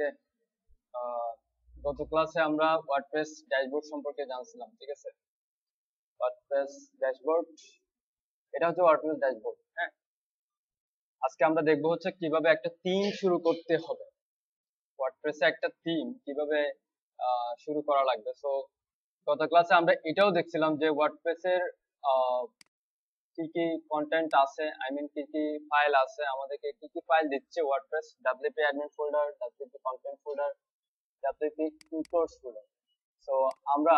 ওকে। গত ক্লাসে আমরা ওয়ার্ডপ্রেস ড্যাশবোর্ড সম্পর্কে জানছিলাম, ঠিক আছে। ওয়ার্ডপ্রেস ড্যাশবোর্ড, এটা হচ্ছে ওয়ার্ডপ্রেস ড্যাশবোর্ড। হ্যাঁ, আজকে আমরা দেখবো হচ্ছে কিভাবে একটা থিম শুরু করতে হবে। ওয়ার্ডপ্রেসে একটা থিম কিভাবে শুরু করা লাগবে। সো গত ক্লাসে আমরা এটাও দেখছিলাম যে ওয়ার্ডপ্রেসের কি কি কন্টেন্ট আছে, আই মিন কি কি ফাইল আছে, আমাদেরকে কি কি ফাইল দিচ্ছে WordPress. WP admin folder, WP content folder, WP imports folder. So আমরা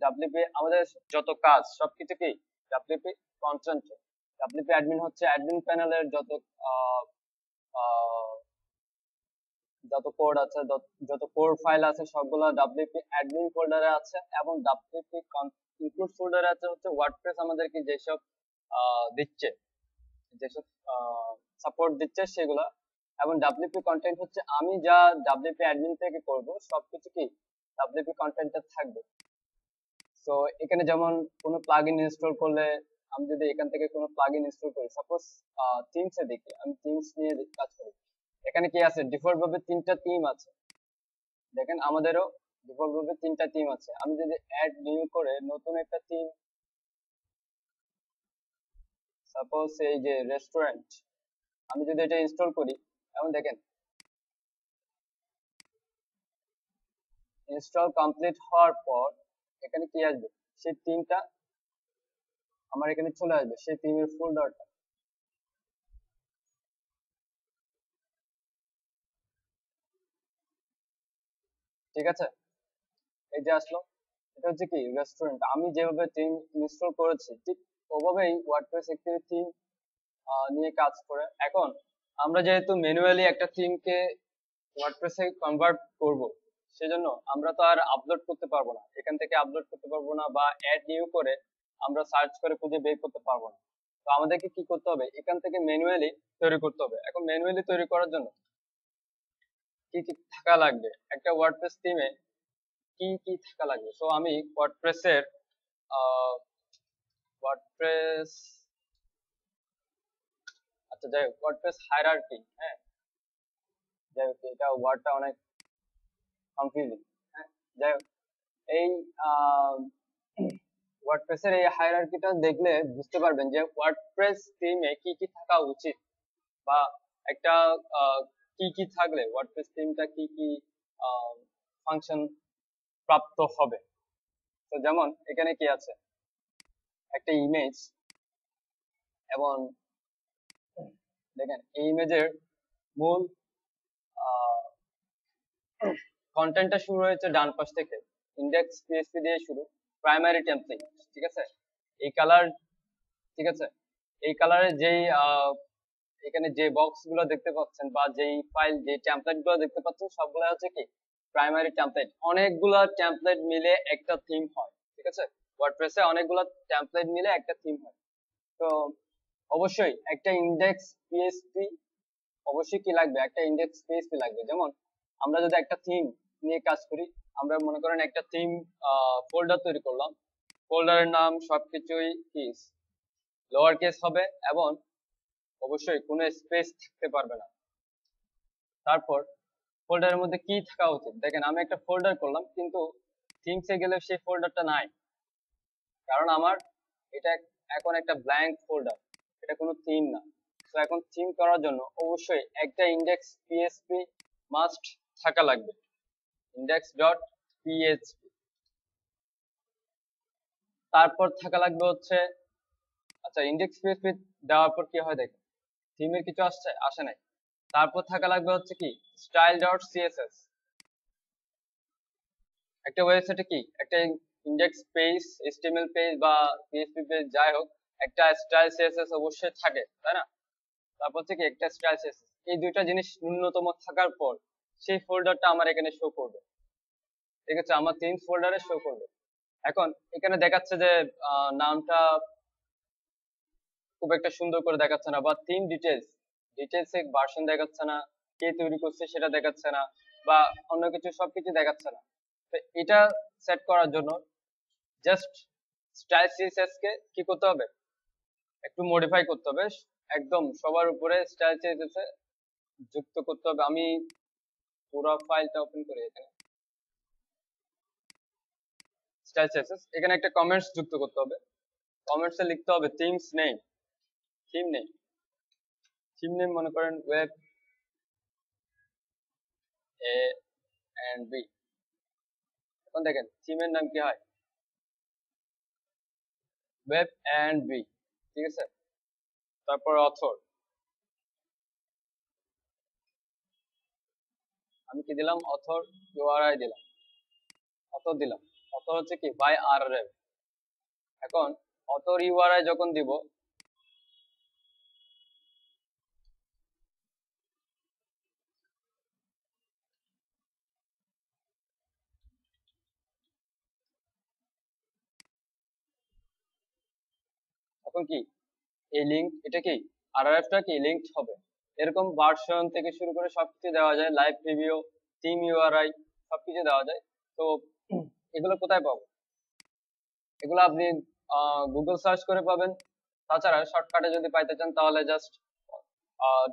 ডাব্লিউপি আমাদের যত কাজ সবকিছু কি ডাব্লিউপি কন্টেন্ট। ডাব্লিউপি অ্যাডমিন হচ্ছে অ্যাডমিন প্যানেলের যত যত কোড আছে, যত কোড ফাইল আছে সবগুলো ডাব্লিউপি অ্যাডমিন ফোল্ডারে আছে, এবং ডাব্লিউপি ইনক্লুড ফোল্ডারে আছে হচ্ছে ওয়ার্ডপ্রেস আমাদেরকে যেসব দিচ্ছে, যেসব সাপোর্ট দিচ্ছে সেগুলা। এবং ডাব্লিউপি কন্টেন্ট হচ্ছে আমি যা ডাব্লিউপি অ্যাডমিন থেকে করব সবকিছু কি ডাব্লিউপি কন্টেন্টে থাকবে। তো এখানে যেমন কোনো প্লাগইন ইনস্টল করলে, আমি যদি এখান থেকে কোনো প্লাগইন ইনস্টল করি, সাপোজ থিমসে দেখি, আমি থিমস নিয়ে কাজ করি, এখানে কি আছে ডিফল্ট ভাবে 3টা থিম আছে। দেখেন আমাদেরও ডিফল্ট ভাবে 3টা থিম আছে। আমি যদি অ্যাড নিউ করে নতুন একটা থিম, সাপোজ এই যে রেস্টুরেন্ট, আমি যদি এটা ইনস্টল করি, এবং দেখেন ইনস্টল কমপ্লিট হওয়ার পর এখানে কি আসবে, সেই থিমটা আমার এখানে চলে আসবে, সেই থিমের ফোল্ডারটা। ঠিক আছে, এই যে আসলো, এটা হচ্ছে কি রেস্টুরেন্ট। আমি যেভাবে থিম ইনস্টল করেছি ঠিক ওভাবেই ওয়ার্ডপ্রেস একটি থিম নিয়ে কাজ করে। এখন আমরা যেহেতু ম্যানুয়ালি একটা থিমকে ওয়ার্ডপ্রেসে কনভার্ট করব, সেজন্য আমরা তো আর আপলোড করতে পারবো না, এখান থেকে আপলোড করতে পারবো না, বা অ্যাড নিউ করে আমরা সার্চ করে খুঁজে বের করতে পারবো না। তো আমাদেরকে কি করতে হবে, এখান থেকে ম্যানুয়ালি তৈরি করতে হবে। এখন ম্যানুয়ালি তৈরি করার জন্য কি কি থাকা লাগবে, একটা ওয়ার্ডপ্রেস থিমে কি কি থাকা লাগবে। তো আমি ওয়ার্ডপ্রেসের ওয়ার্ডপ্রেস আচ্ছা যাই হোক, ওয়ার্ডপ্রেস হায়ারার্কি, হ্যাঁ যাই হোক, এটা ওয়ার্ডটা অনেক কনফিউজিং। হ্যাঁ যাই হোক, এই ওয়ার্ডপ্রেসের এই হায়ারার্কিটা দেখলে বুঝতে পারবেন যে ওয়ার্ডপ্রেস থিমে কি কি থাকা উচিত, বা একটা কি কি থাকলে ওয়ার্ডপ্রেস থিমটা কি কি ফাংশন প্রাপ্ত হবে। তো যেমন এখানে কি আছে, একটা ইমেজ, এবং দেখেন এই ইমেজের মূল কন্টেন্টটা শুরু হয়েছে ডান পাশ থেকে, ইন্ডেক্স পিএসপি দিয়ে শুরু, প্রাইমারি টেমপ্লেট। ঠিক আছে, এই কালার, ঠিক আছে, এই কালারের যেই এখানে যে বক্স গুলো দেখতে পাচ্ছেন, বা যেই ফাইল যে টেমপ্লেট গুলো দেখতে পাচ্ছেন, সবগুলো হচ্ছে কি প্রাইমারি টেমপ্লেট। অনেকগুলা টেমপ্লেট মিলে একটা থিম হয়। ঠিক আছে, ওয়ার্ডপ্রেসে অনেকগুলা টেমপ্লেট মিলে একটা থিম হয়। তো অবশ্যই একটা ইন্ডেক্স পিএসপি অবশ্যই কি লাগবে, একটা ইন্ডেক্স পিএসপি লাগবে। যেমন আমরা যদি একটা থিম নিয়ে কাজ করি, আমরা মনে করেন একটা থিম ফোল্ডার তৈরি করলাম, ফোল্ডারের নাম সবকিছুই কি লোয়ার কেস হবে, এবং অবশ্যই কোনো স্পেস থাকতে পারবে না। তারপর ফোল্ডারের মধ্যে কি থাকা উচিত, দেখেন আমি একটা ফোল্ডার করলাম, কিন্তু থিমসে গেলে সেই ফোল্ডারটা নাই, কারণ আমার এটা এখন একটা ব্ল্যাঙ্ক ফোল্ডার, এটা কোনো থিম না। তো এখন থিম করার জন্য অবশ্যই একটা ইন্ডেক্স পিএসপি মাস্ট থাকা লাগবে, ইন্ডেক্স ডট পিএইচপি। তারপর থাকা লাগবে হচ্ছে, আচ্ছা ইন্ডেক্স পিএইচপি দেওয়ার পর কি হয় দেখেন, থিমের কিছু আসছে, আসে নাই। তারপর থাকা লাগবে হচ্ছে কি স্টাইল ডট সিএসএস। একটা ওয়েবসাইটে কি একটা ইন্ডেক্স পেজ, এইচটিএমএল পেজ বা পিএইচপি পেজ যাই হোক, একটা স্টাইল সিএসএস অবশ্যই থাকে, তাই না। তারপর হচ্ছে কি একটা স্টাইল সিএসএস, এই দুইটা জিনিস ন্যূনতম থাকার পর সেই ফোল্ডারটা আমার এখানে শো করবে। ঠিক আছে, আমার থিম ফোল্ডারে শো করবে। এখন এখানে দেখাচ্ছে যে নামটা খুব একটা সুন্দর করে দেখাচ্ছে না, বা থিম ডিটেলস, ডিটেলস এর ভার্সন দেখাচ্ছে না, কে তৈরি করছে সেটা দেখাচ্ছে না, বা অন্য কিছু সবকিছু দেখাচ্ছে না। তো এটা সেট করার জন্য জাস্ট স্টাইল সিএসএস কে কি করতে হবে, একটু মডিফাই করতে হবে, একদম সবার উপরে স্টাইল সিএসএস যুক্ত করতে হবে। আমি পুরো ফাইলটা ওপেন করি। এখানে স্টাইল সিএসএস, এখানে একটা কমেন্টস যুক্ত করতে হবে। কমেন্টসে লিখতে হবে themes name, theme name, theme name মনে করেন ওয়েব এ এন্ড বি। এখন দেখেন থিমের নাম কি হয়, ওয়েব এন্ড বি, ঠিক আছে। তারপর অথর, আমি কি দিলাম, অথর ইউআরআই দিলাম, অথর দিলাম। অথর হচ্ছে কি বাই আরআরএফ। এখন অথর ইউআরআই যখন দিব, এখন কি এই লিংক, এটা কি আরআরএফটা কি লিংকড হবে। এরকম ভার্সন থেকে শুরু করে সবকিছু দেওয়া যায়, লাইভ প্রিভিউ, টিম ইউআরআই সবকিছু দেওয়া যায়। তো এগুলো কোথায় পাবো, এগুলো আপনি গুগল সার্চ করে পাবেন। তাছাড়া শর্টকাটে যদি পাইতে চান তাহলে জাস্ট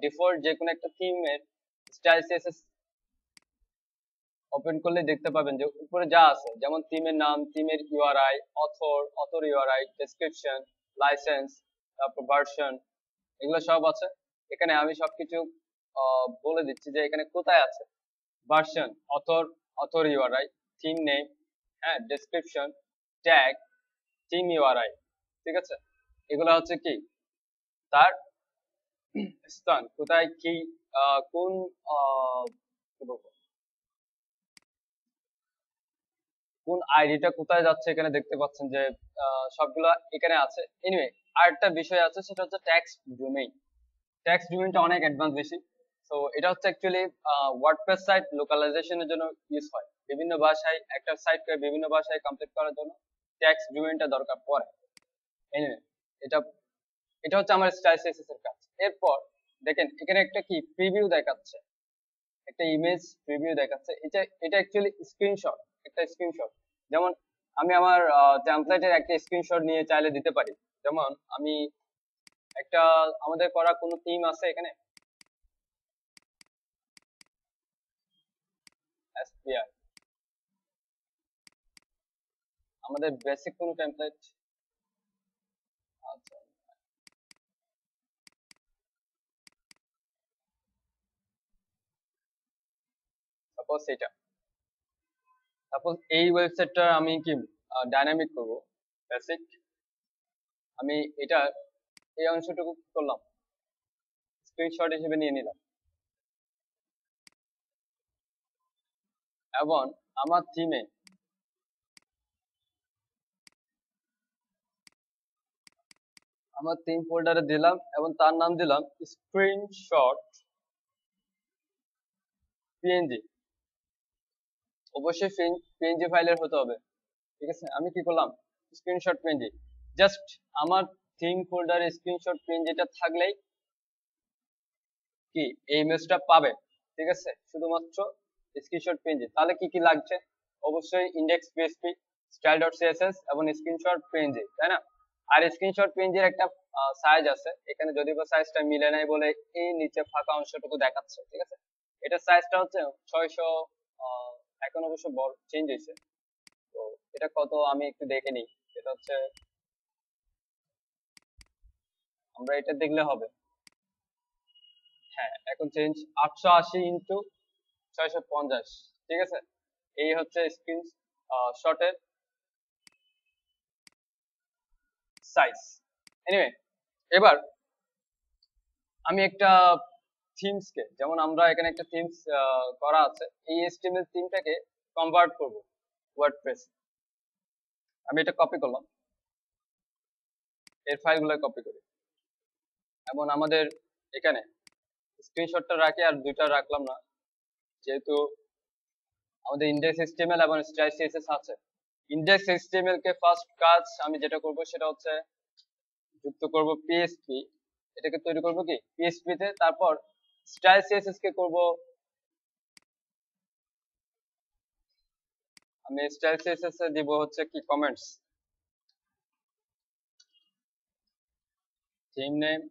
ডিফল্ট যে কোনো একটা থিমের স্টাইল সিএসএস ওপেন করলে দেখতে পাবেন যে উপরে যা আছে, যেমন থিমের নাম, থিমের URI, author, author URI, description, licence, তারপর ভার্সন, এগুলো সব আছে এখানে। আমি সবকিছু বলে দিচ্ছি যে এখানে কোথায় আছে। Version, author, author URI, theme name, হ্যাঁ, ডেসক্রিপশন, ট্যাগ, থিম ইউআরআই, ঠিক আছে। এগুলো হচ্ছে কি তার স্থান, কোথায় কি কোন কি বলবো, কোন আইডিটা কোথায় যাচ্ছে এখানে দেখতে পাচ্ছেন যে সবগুলো এখানে আছে। এনিওয়ে, আরেকটা বিষয় আছে সেটা হচ্ছে ট্যাক্স ডোমেইন। ট্যাক্স ডোমেইনটা অনেক অ্যাডভান্স বেশি। তো এটা হচ্ছে অ্যাকচুয়ালি ওয়ার্ডপ্রেস সাইট লোকালাইজেশনের জন্য ইউজ হয়। বিভিন্ন ভাষায় একটা সাইটকে বিভিন্ন ভাষায় কমপ্লিট করার জন্য ট্যাক্স ডোমেইনটা দরকার পড়ে। এনিওয়ে, এটা এটা হচ্ছে আমার স্টাইল সিএসএস এর কাজ। এরপর দেখেন এখানে একটা কি প্রিভিউ দেখাচ্ছে, একটা ইমেজ প্রিভিউ দেখাচ্ছে। এটা এটা অ্যাকচুয়ালি স্ক্রিনশট, একটা স্ক্রিনশট। যেমন আমি আমার টেমপ্লেটের একটা স্ক্রিনশট নিয়ে চাইলে দিতে পারি। যেমন আমি একটা, আমাদের করা কোনো থিম আছে এখানে এসপিআই, আমাদের বেসিক কোনো টেমপ্লেট, আচ্ছা সাপোজ এটা, সাপোজ এই ওয়েবসাইটটা আমি কি ডাইনামিক করব, বেসিক, আমি এটা এই অংশটুকু কি করলাম, স্ক্রিনশট হিসেবে নিয়ে নিলাম। এবং আমার থিমে, আমার থিম ফোল্ডারে দিলাম এবং তার নাম দিলাম স্ক্রিনশট পিএনজি। অবশ্যই পিএনজি ফাইলের হতে হবে, ঠিক আছে। আমি কি করলাম, স্ক্রিনশট পিএনজি, জাস্ট আমার থিম ফোল্ডারে স্ক্রিনশট পিএনজিটা থাকলেই কি এই ইমেজটা পাবে, ঠিক আছে। শুধুমাত্র স্ক্রিনশট পিএনজি। তাহলে কি কি লাগছে, অবশ্যই index PHP, style dot CSS এবং স্ক্রিনশট পিএনজি, তাই না। আর স্ক্রিনশট পিএনজির একটা সাইজ আছে এখানে, যদি বা সাইজটা মিলে নাই বলে এই নিচে ফাঁকা অংশটুকু দেখাচ্ছে, ঠিক আছে। এটা সাইজটা হচ্ছে 600, এখন অবশ্য বড় চেঞ্জ হয়েছে। তো এটা কত আমি একটু দেখে নিই। এটা হচ্ছে, আমরা এটা দেখলে হবে, হ্যাঁ এখন চেঞ্জ 880 ইন্টু 650, ঠিক আছে। এই হচ্ছে স্ক্রিন শটের সাইজ। এনিওয়ে, এবার আমি একটা থিমসকে, যেমন আমরা এখানে একটা থিমস করা আছে, এই এইচটিএমএল থিমটাকে কনভার্ট করব ওয়ার্ডপ্রেস। আমি এটা কপি করলাম, এর ফাইলগুলো কপি করি এবং আমাদের এখানে স্ক্রিনশটটা রাখি, আর দুইটা রাখলাম না, যেহেতু আমাদের ইন্ডেক্স এইচটিএমএল এবং স্টাইল সিএসএস আছে। ইন্ডেক্স এইচটিএমএল কে ফার্স্ট কাজ আমি যেটা করব সেটা হচ্ছে যুক্ত করব পিএইচপি, এটাকে তৈরি করব কি পিএইচপি তে। তারপর স্টাইল সিএসএস কে করব, আমি স্টাইল সিএসএস এ দিব হচ্ছে কি comments, theme name,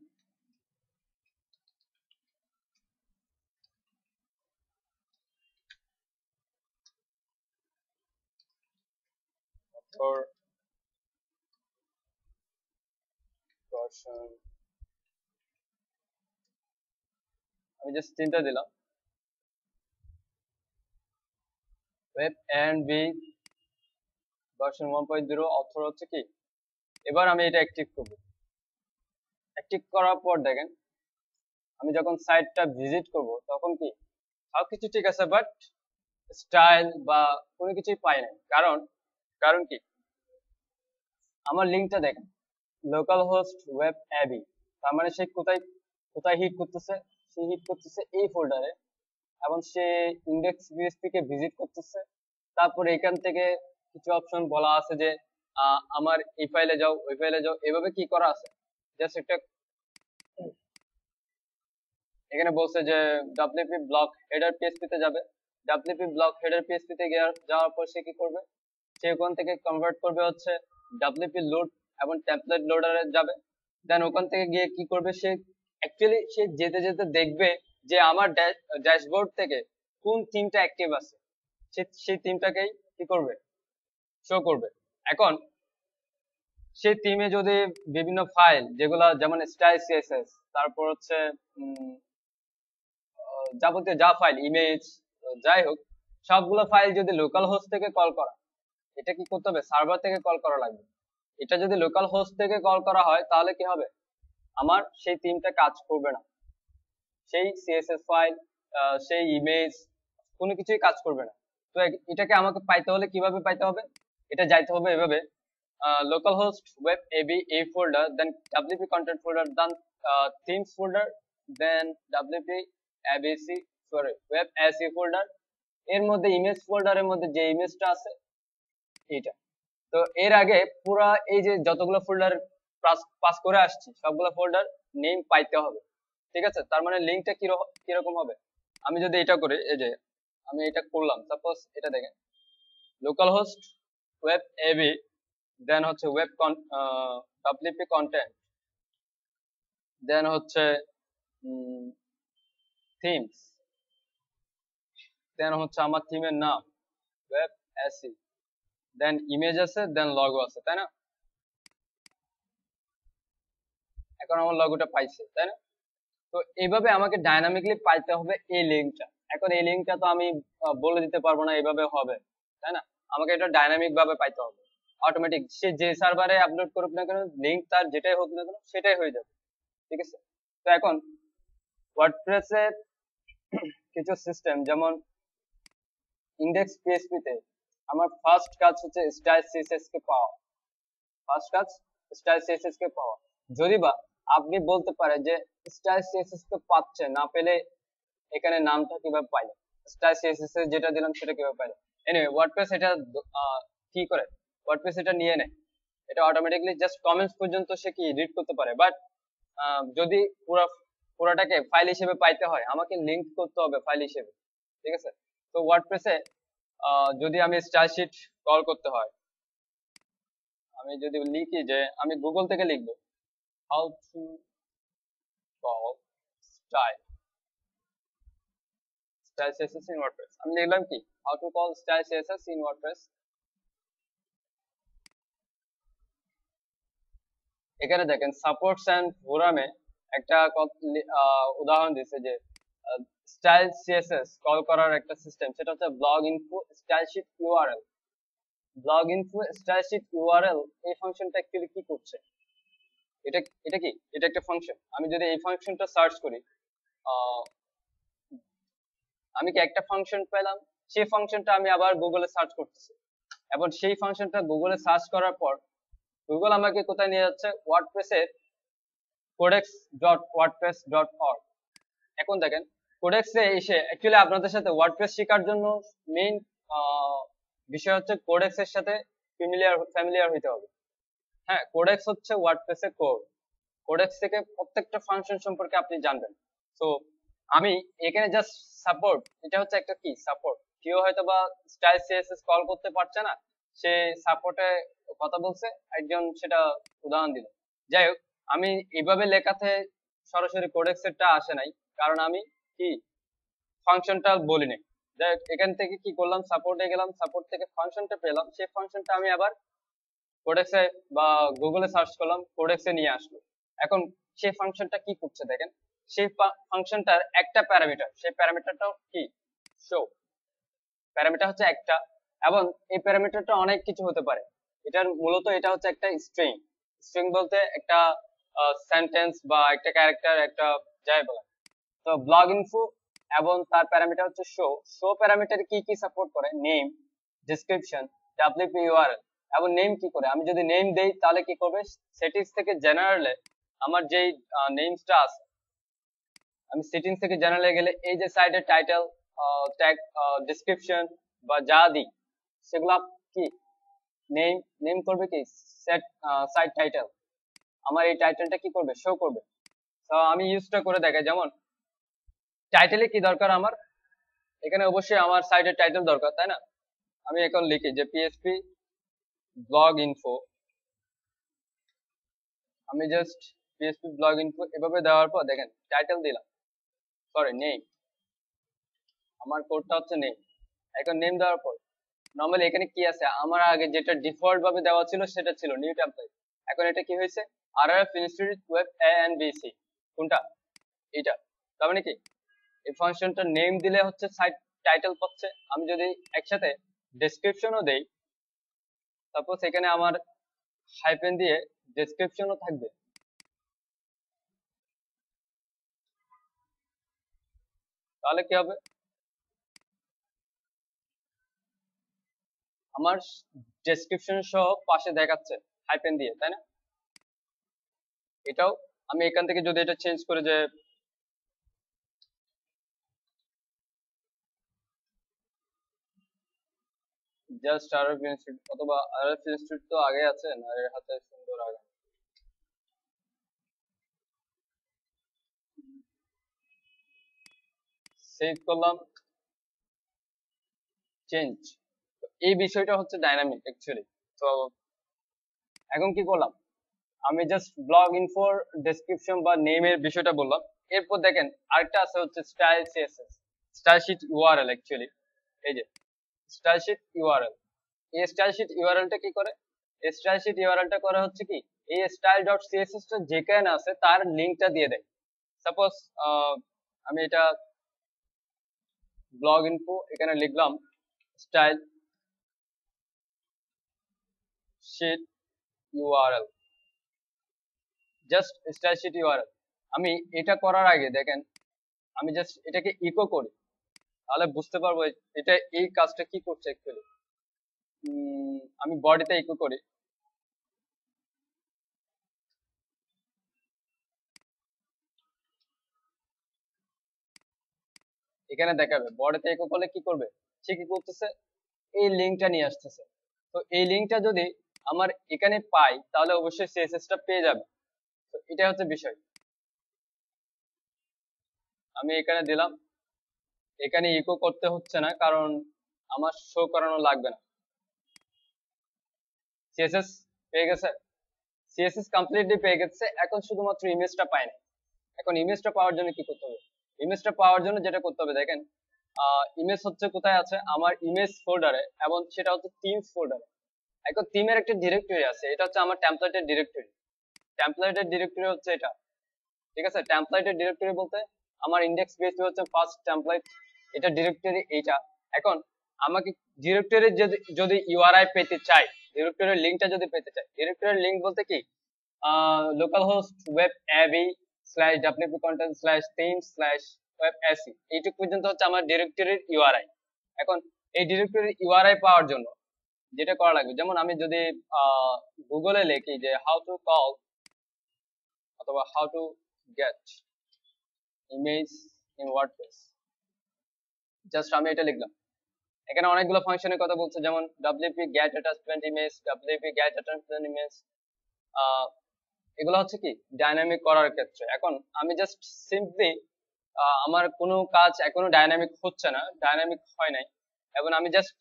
author version, আমি জাস্ট চিন্তা দিলাম web and B version 1.0 author হচ্ছে কি। এবার আমি এটা অ্যাক্টিভ করব। অ্যাক্টিভ করার পর দেখেন আমি যখন সাইটটা ভিজিট করব তখন কি সবকিছু ঠিক আছে, বাট স্টাইল বা কোনো কিছুই পাই নাই। কারণ কারণ কি, আমার লিঙ্কটা দেখেন লোকাল হোস্ট ওয়েব অ্যাবি, তার মানে সে কোথায় কোথায় হিট করতেছে, সে হিট করতেছে এই ফোল্ডারে, এবং সে ইন্ডেক্স পিএইচপি কে ভিজিট করতেছে। তারপরে এখান থেকে কিছু অপশন বলা আছে যে আমার এই ফাইলে যাও ওই ফাইলে যাও, এভাবে কি করা আছে জাস্ট একটা এখানে বলছে যে ডাব্লিউপি ব্লক হেডার পিএইচপি তে যাবে। ডাব্লিউপি ব্লক হেডার পিএইচপি তে যাওয়ার পর সে কি করবে, সে ওখান থেকে কনভার্ট করবে হচ্ছে ডাব্লিউপি লোড এবং টেমপ্লেট লোডারে যাবে। দেন ওখান থেকে গিয়ে কি করবে, সে অ্যাকচুয়ালি সে যেতে যেতে দেখবে যে আমার ড্যাশবোর্ড থেকে কোন থিমটা অ্যাক্টিভ আছে, সেই থিমটাকেই কি করবে, শো করবে। এখন সেই থিমে যদি বিভিন্ন ফাইল যেগুলা যেমন স্টাইল সিএসএস, তারপর হচ্ছে যাবতীয় যা ফাইল ইমেজ যাই হোক, সবগুলো ফাইল যদি লোকাল হোস্ট থেকে কল করা, এটা কি করতে হবে, সার্ভার থেকে কল করা লাগবে। এটা যদি লোকাল হোস্ট থেকে কল করা হয় তাহলে কি হবে, আমার সেই থিমটা কাজ করবে না, সেই সিএসএস ফাইল সেই ইমেজ কোনো কিছুই কাজ করবে না। তো এটাকে আমাকে পাইতে হলে কিভাবে পাইতে হবে, এটা যাইতে হবে এভাবে লোকাল হোস্ট ওয়েব এবি এই ফোল্ডার, দেন wp content folder, দেন themes folder, দেন wp abc web AC folder, এর মধ্যে ইমেজ ফোল্ডারের মধ্যে যে ইমেজটা আছে এইটা। তো এর আগে পুরা এই যে যতগুলো ফোল্ডার পাস করে আসছি সবগুলো ফোল্ডার নেম পাইতে হবে, ঠিক আছে। তার মানে লিঙ্কটা কিরকম হবে, আমি যদি এটা করি, এই যে আমি এটা করলাম, সাপোজ এটা দেখেন লোকাল হোস্ট ওয়েব এবি, দেন হচ্ছে ওয়েব wp কন্টেন্ট, দেন হচ্ছে থিমস, দেন হচ্ছে আমার থিমের নাম ওয়েব এসি, দেন ইমেজ আছে, দেন লগো আছে, তাই না। এখন আমার লগোটা পাইছে, তাই না। তো এইভাবে আমাকে ডাইনামিকলি পাইতে হবে এই লিঙ্কটা। এখন এই লিঙ্কটা তো আমি বলে দিতে পারবো না এইভাবে হবে, তাই না। আমাকে এটা ডাইনামিক ভাবে পাইতে হবে, অটোমেটিক সে যে সার্ভারে আপলোড করুক না কেন লিঙ্ক তার যেটাই হোক না কেন সেটাই হয়ে যাবে, ঠিক আছে। তো এখন ওয়ার্ডপ্রেসের কিছু সিস্টেম যেমন ইন্ডেক্স পিএইচপি তে আমার ফার্স্ট কাজ হচ্ছে স্টাইল সিএসএস কে পাওয়া, ফার্স্ট কাজ স্টাইল সিএসএস কে পাওয়া। যদি বা আপনি বলতে পারেন যে স্টাইল সিএসএস কে পাচ্ছে না, পেলে এখানে নামটা কিভাবে পাইলেন, স্টাইল সিএসএস এর যেটা দিলাম সেটা কিভাবে পাইলেন। এনিওয়ে ওয়ার্ডপ্রেস এটা কি করে, ওয়ার্ডপ্রেস এটা নিয়ে নেয়, এটা অটোমেটিক্যালি জাস্ট কমেন্টস পর্যন্ত সে কি রিড করতে পারে। বাট যদি পুরাটাকে ফাইল হিসেবে পাইতে হয় আমাকে লিংক করতে হবে ফাইল হিসেবে, ঠিক আছে। তো ওয়ার্ডপ্রেসে যদি আমি স্টাইল শিট কল করতে হয়, আমি যদি লিখি যে আমি গুগল থেকে লিখবো how to call style CSS in WordPress, আমি লিখলাম কি how to call style CSS in WordPress। এখানে দেখেন সাপোর্টস এন্ড ফোরামে একটা উদাহরণ দিচ্ছে যে স্টাইল সিএসএস কল করার একটা সিস্টেম, সেটা হচ্ছে blog info style sheet URL. Blog info style sheet URL এই ফাংশনটা অ্যাকচুয়ালি কি করছে, এটা এটা কি, এটা একটা ফাংশন। আমি যদি এই ফাংশনটা সার্চ করি, আমি কি একটা ফাংশন পেলাম, সেই ফাংশনটা আমি আবার গুগলে সার্চ করতেছি, এবং সেই ফাংশনটা গুগলে সার্চ করার পর গুগল আমাকে কোথায় নিয়ে যাচ্ছে, ওয়ার্ডপ্রেসের codex.wordpress.org। এখন দেখেন কোডেক্সে এসে অ্যাকচুয়ালি আপনাদের সাথে ওয়ার্ডপ্রেস শেখার জন্য মেইন বিষয় হচ্ছে কোডেক্সের সাথে ফ্যামিলিয়ার হইতে হবে। হ্যাঁ, কোডেক্স হচ্ছে ওয়ার্ডপ্রেসের কোর, কোডেক্স থেকে প্রত্যেকটা ফাংশন সম্পর্কে আপনি জানবেন। তো আমি এখানে জাস্ট সাপোর্ট, এটা হচ্ছে একটা কি সাপোর্ট, কেউ হয়তো বা স্টাইল সিএসএস কল করতে পারছে না, সে সাপোর্টে কথা বলছে একজন, সেটা উদাহরণ দিল। যাই হোক, আমি এইভাবে লেখাতে সরাসরি কোডেক্সেরটা আসে নাই, কারণ আমি কি ফাংশনটা বলি নাই। যাই হোক, এখান থেকে কি করলাম, সাপোর্টে গেলাম, সাপোর্ট থেকে ফাংশনটা পেলাম, সেই ফাংশনটা আমি আবার কোডেক্সে বা গুগলে সার্চ করলাম, কোডেক্সে নিয়ে আসলো। এখন সেই ফাংশনটা কি করছে দেখেন, সেই ফাংশনটার একটা প্যারামিটার, সেই প্যারামিটারটাও কি শো, প্যারামিটার হচ্ছে একটা, এবং এই প্যারামিটারটা অনেক কিছু হতে পারে। এটার মূলত এটা হচ্ছে একটা স্ট্রিং। স্ট্রিং বলতে একটা সেন্টেন্স বা একটা ক্যারেক্টার, একটা যাই বলা। তো ব্লগ ইনফো এবং তার প্যারামিটার হচ্ছে শো। শো প্যারামিটার কি কি সাপোর্ট করে? Name, description, WP URL. এবং নেম কি করে? আমি যদি নেম দেই তাহলে কি করবে? সেটিংস থেকে জেনারেলে আমার যেই নেমসটা আছে, আমি সেটিংস থেকে জেনারেলে গেলে এই যে সাইডের টাইটেল, ট্যাগ, ডেসক্রিপশন বা যা দিই সেগুলা কি নেম, নেম করবে কি সেট সাইট টাইটেল, আমার এই টাইটেলটা কি করবে? শো করবে। তো আমি ইউজটা করে দেখাই, যেমন টাইটেলে কি দরকার আমার, এখানে অবশ্যই আমার সাইটের টাইটেল দরকার, তাই না? আমি এখন লিখি যে পিএসপি ব্লগ ইনফো, আমি জাস্ট পিএসপি ব্লগ ইনফো এভাবে দেওয়ার পর দেখেন টাইটেল দিলাম, সরি নেম, আমার কোডটা হচ্ছে নেম। এখন নেম দেওয়ার পর নরমালি এখানে কি আছে, আমার আগে যেটা ডিফল্ট ভাবে দেওয়া ছিল সেটা ছিল নিউ টেমপ্লেট। এখন এটা কি হয়েছে? RRF institute web A and BC, কোনটা? এটা। তার মানে কি এই ফাংশনটা নেম দিলে হচ্ছে সাইট টাইটেল পাচ্ছে। আমি যদি একসাথে ডেসক্রিপশনও দেই, সাপোজ এখানে আমার হাইপেন দিয়ে ডেসক্রিপশনও থাকবে, তাহলে কি হবে? আমার ডেসক্রিপশন সহ পাশে দেখাচ্ছে হাইপেন দিয়ে, তাই না? এটাও আমি এখান থেকে যদি এটা চেঞ্জ করে যে জাস্ট আরএফ ইনস্টিটিউট, অথবা আরএফ ইনস্টিটিউট তো আগে আছে না, এর হাতে সুন্দর আগে সেভ করলাম, চেঞ্জ। এই বিষয়টা হচ্ছে ডাইনামিক অ্যাকচুয়ালি। তো এখন কি করলাম, আমি জাস্ট ব্লগ ইনফোর ডেসক্রিপশন বা নেমের বিষয়টা বললাম। এরপর দেখেন আরেকটা আছে হচ্ছে style CSS, style sheet URL actually. এই যে স্টাইল শিট ইউআরএল, এই স্টাইল শিট ইউআরএলটা কি করে? স্টাইল শিট ইউআরএলটা করে হচ্ছে কি, এই স্টাইল ডট সিএসএস টা যেখানে আছে তার লিংকটা দিয়ে দেয়। সাপোজ আমি এটা ব্লগ ইনফো এখানে লিখলাম style sheet URL, just style sheet URL. আমি এটা করার আগে দেখেন আমি জাস্ট এটাকে ইকো করি, তাহলে বুঝতে পারবো এটা এই কাজটা কি করছে অ্যাকচুয়ালি। আমি বডিতে ইকো করি, এখানে দেখাবে বডিতে ইকো করলে কি করবে, সে কি করতেছে, এই লিঙ্কটা নিয়ে আসতেছে। তো এই লিঙ্কটা যদি আমার এখানে পাই তাহলে অবশ্যই সিএসএস টা পেয়ে যাবে। তো এটা হচ্ছে বিষয়। আমি এখানে দিলাম, এখানে ইকো করতে হচ্ছে না কারণ আমার শো করানো লাগবে না। সিএসএস পেয়ে গেছে, সিএসএস কমপ্লিটলি পেয়ে গেছে, এখন শুধুমাত্র ইমেজটা পায় না। এখন ইমেজটা পাওয়ার জন্য কি করতে হবে? ইমেজটা পাওয়ার জন্য যেটা করতে হবে দেখেন, ইমেজ হচ্ছে কোথায় আছে, আমার ইমেজ ফোল্ডারে, এবং সেটা হচ্ছে থিমস ফোল্ডারে। এখন থিমের একটা ডিরেক্টরি আছে, এটা হচ্ছে আমার টেমপ্লেটের ডিরেক্টরি। টেমপ্লেটের ডিরেক্টরি হচ্ছে এটা, ঠিক আছে? টেমপ্লেটের ডিরেক্টরি বলতে আমার ইন্ডেক্স পিএইচপি হচ্ছে ফার্স্ট টেমপ্লেট, এটা ডিরেক্টরি এইটা। এখন আমাকে ডিরেক্টরির যদি ইউআরআই পেতে চাই, ডিরেক্টরির লিংকটা যদি পেতে চাই, ডিরেক্টরির লিংক বলতে কি, local host web AB slash WP content slash theme slash web AC, এইটুকু পর্যন্ত হচ্ছে আমার ডিরেক্টরির ইউআরআই। এখন এই ডিরেক্টরির ইউআরআই পাওয়ার জন্য যেটা করা লাগবে, যেমন আমি যদি গুগলে লিখি যে হাউ টু কল অথবা how to get image in WordPress, just আমি এটা লিখলাম। এখানে অনেকগুলো ফাংশনের কথা বলছে, যেমন wp get attachment image, wp get attachment image, এগুলো হচ্ছে কি ডাইনামিক করার ক্ষেত্রে। এখন আমি জাস্ট সিম্পলি আমার কোনো কাজ এখনো ডাইনামিক হচ্ছে না, ডাইনামিক হয় নাই, এবং আমি জাস্ট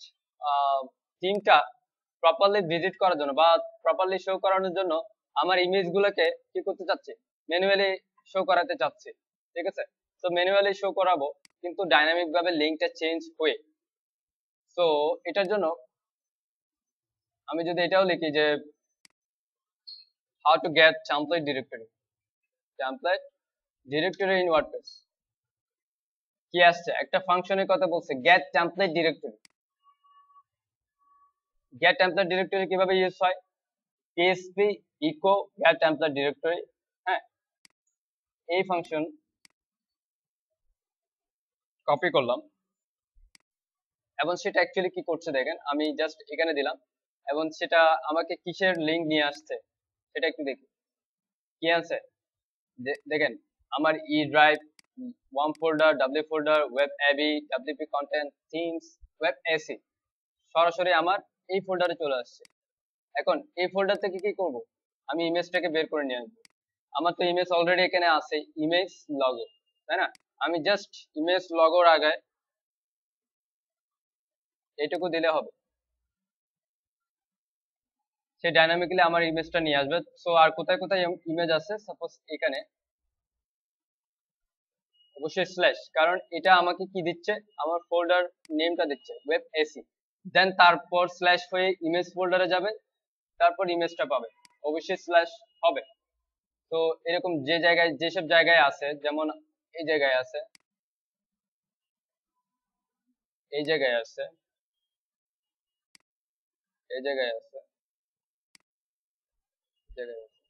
থিমটা প্রপারলি ভিজিট করার জন্য বা প্রপারলি শো করানোর জন্য আমার ইমেজ গুলোকে কি করতে চাচ্ছি, ম্যানুয়ালি শো করাতে চাচ্ছি, ঠিক আছে? তো ম্যানুয়ালি শো করাবো কিন্তু ডাইনামিক ভাবে লিঙ্কটা চেঞ্জ হয়ে। তো এটার জন্য আমি যদি এটাও লিখি যে how to get template directory in WordPress কি আসছে একটা ফাংশনের কথা বলছে get template directory কিভাবে ইউজ হয় PHP echo get template directory হ্যাঁ এই ফাংশন কপি করলাম এবং সেটা অ্যাকচুয়ালি কি করছে দেখেন আমি জাস্ট এখানে দিলাম এবং সেটা আমাকে কিসের লিংক নিয়ে আসছে সেটা একটু দেখি কি আছে দেখেন আমার E drive one folder W folder web AB WP content themes web AC সরাসরি আমার এই ফোল্ডারে চলে আসছে এখন এই ফোল্ডার থেকে কি করব আমি ইমেজটাকে বের করে নিয়ে আসবো আমার তো ইমেজ অলরেডি এখানে আছে ইমেজ লগো তাই না আমি জাস্ট ইমেজ লগোর আগে এইটুকু দিলে হবে সে ডাইনামিক্যালি আমার ইমেজটা নিয়ে আসবে সো আর কোথায় কোথায় ইমেজ আছে সাপোজ এখানে অবশ্যই স্ল্যাশ কারণ এটা আমাকে কি দিচ্ছে আমার ফোল্ডার নেমটা দিচ্ছে ওয়েব এসি দেন তারপর স্ল্যাশ হয়ে ইমেজ ফোল্ডারে যাবে তারপর ইমেজটা পাবে অবশ্যই স্ল্যাশ হবে তো এরকম যে জায়গায় যেসব জায়গায় আছে যেমন এই জায়গায় আছে এই জায়গায় আছে এই জায়গায় আছে জায়গায় আছে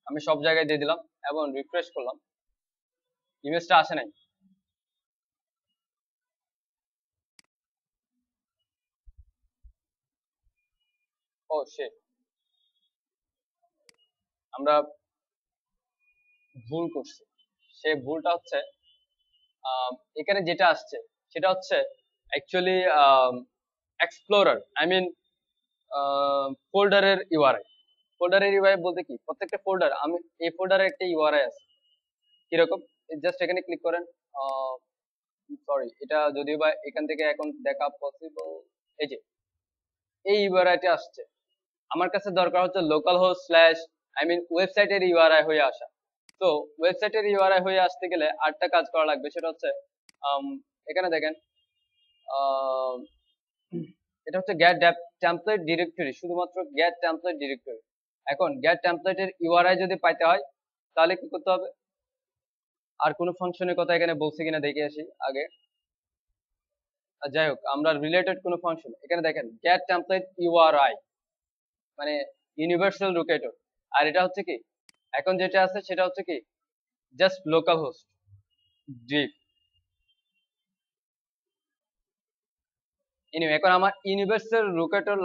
আমি সব জায়গায় দিয়ে দিলাম এবং রিফ্রেশ করলাম ইমেজটা আসে নাই ও শিট আমরা ভুল করছি সেই ভুলটা হচ্ছে এখানে যেটা আসছে সেটা হচ্ছে অ্যাকচুয়ালি এক্সপ্লোরার আই মিন ফোল্ডারের ইউআরআই বলতে কি প্রত্যেকটা ফোল্ডার আমি এই ফোল্ডারে একটা ইউআরআই আছে কিরকম জাস্ট এখানে ক্লিক করেন সরি এটা যদিও বা এখান থেকে এখন দেখা পসিবল এই যে এই ইউআরআইটা আসছে আমার কাছে দরকার হচ্ছে local host slash I mean ওয়েবসাইটের ইউআরআই হয়ে আসা তো ওয়েবসাইটের ইউআরআই হয়ে আসতে গেলে আরেকটা কাজ করা লাগবে সেটা হচ্ছে এখানে দেখেন এটা হচ্ছে get template directory শুধুমাত্র get template directory এখন get template এর ইউআরআই যদি পাইতে হয় তাহলে কি করতে হবে আর কোন ফাংশনের কথা এখানে বলছি কিনা দেখে আসি আগে যাই হোক আমরা রিলেটেড কোন ফাংশন এখানে দেখেন get template URI মানে ইউনিভার্সাল লোকেটর আর এটা হচ্ছে কি এখন যেটা আছে সেটা হচ্ছে কি just local host deep anyway এখন আমার ইউনিভার্সাল লোকেটর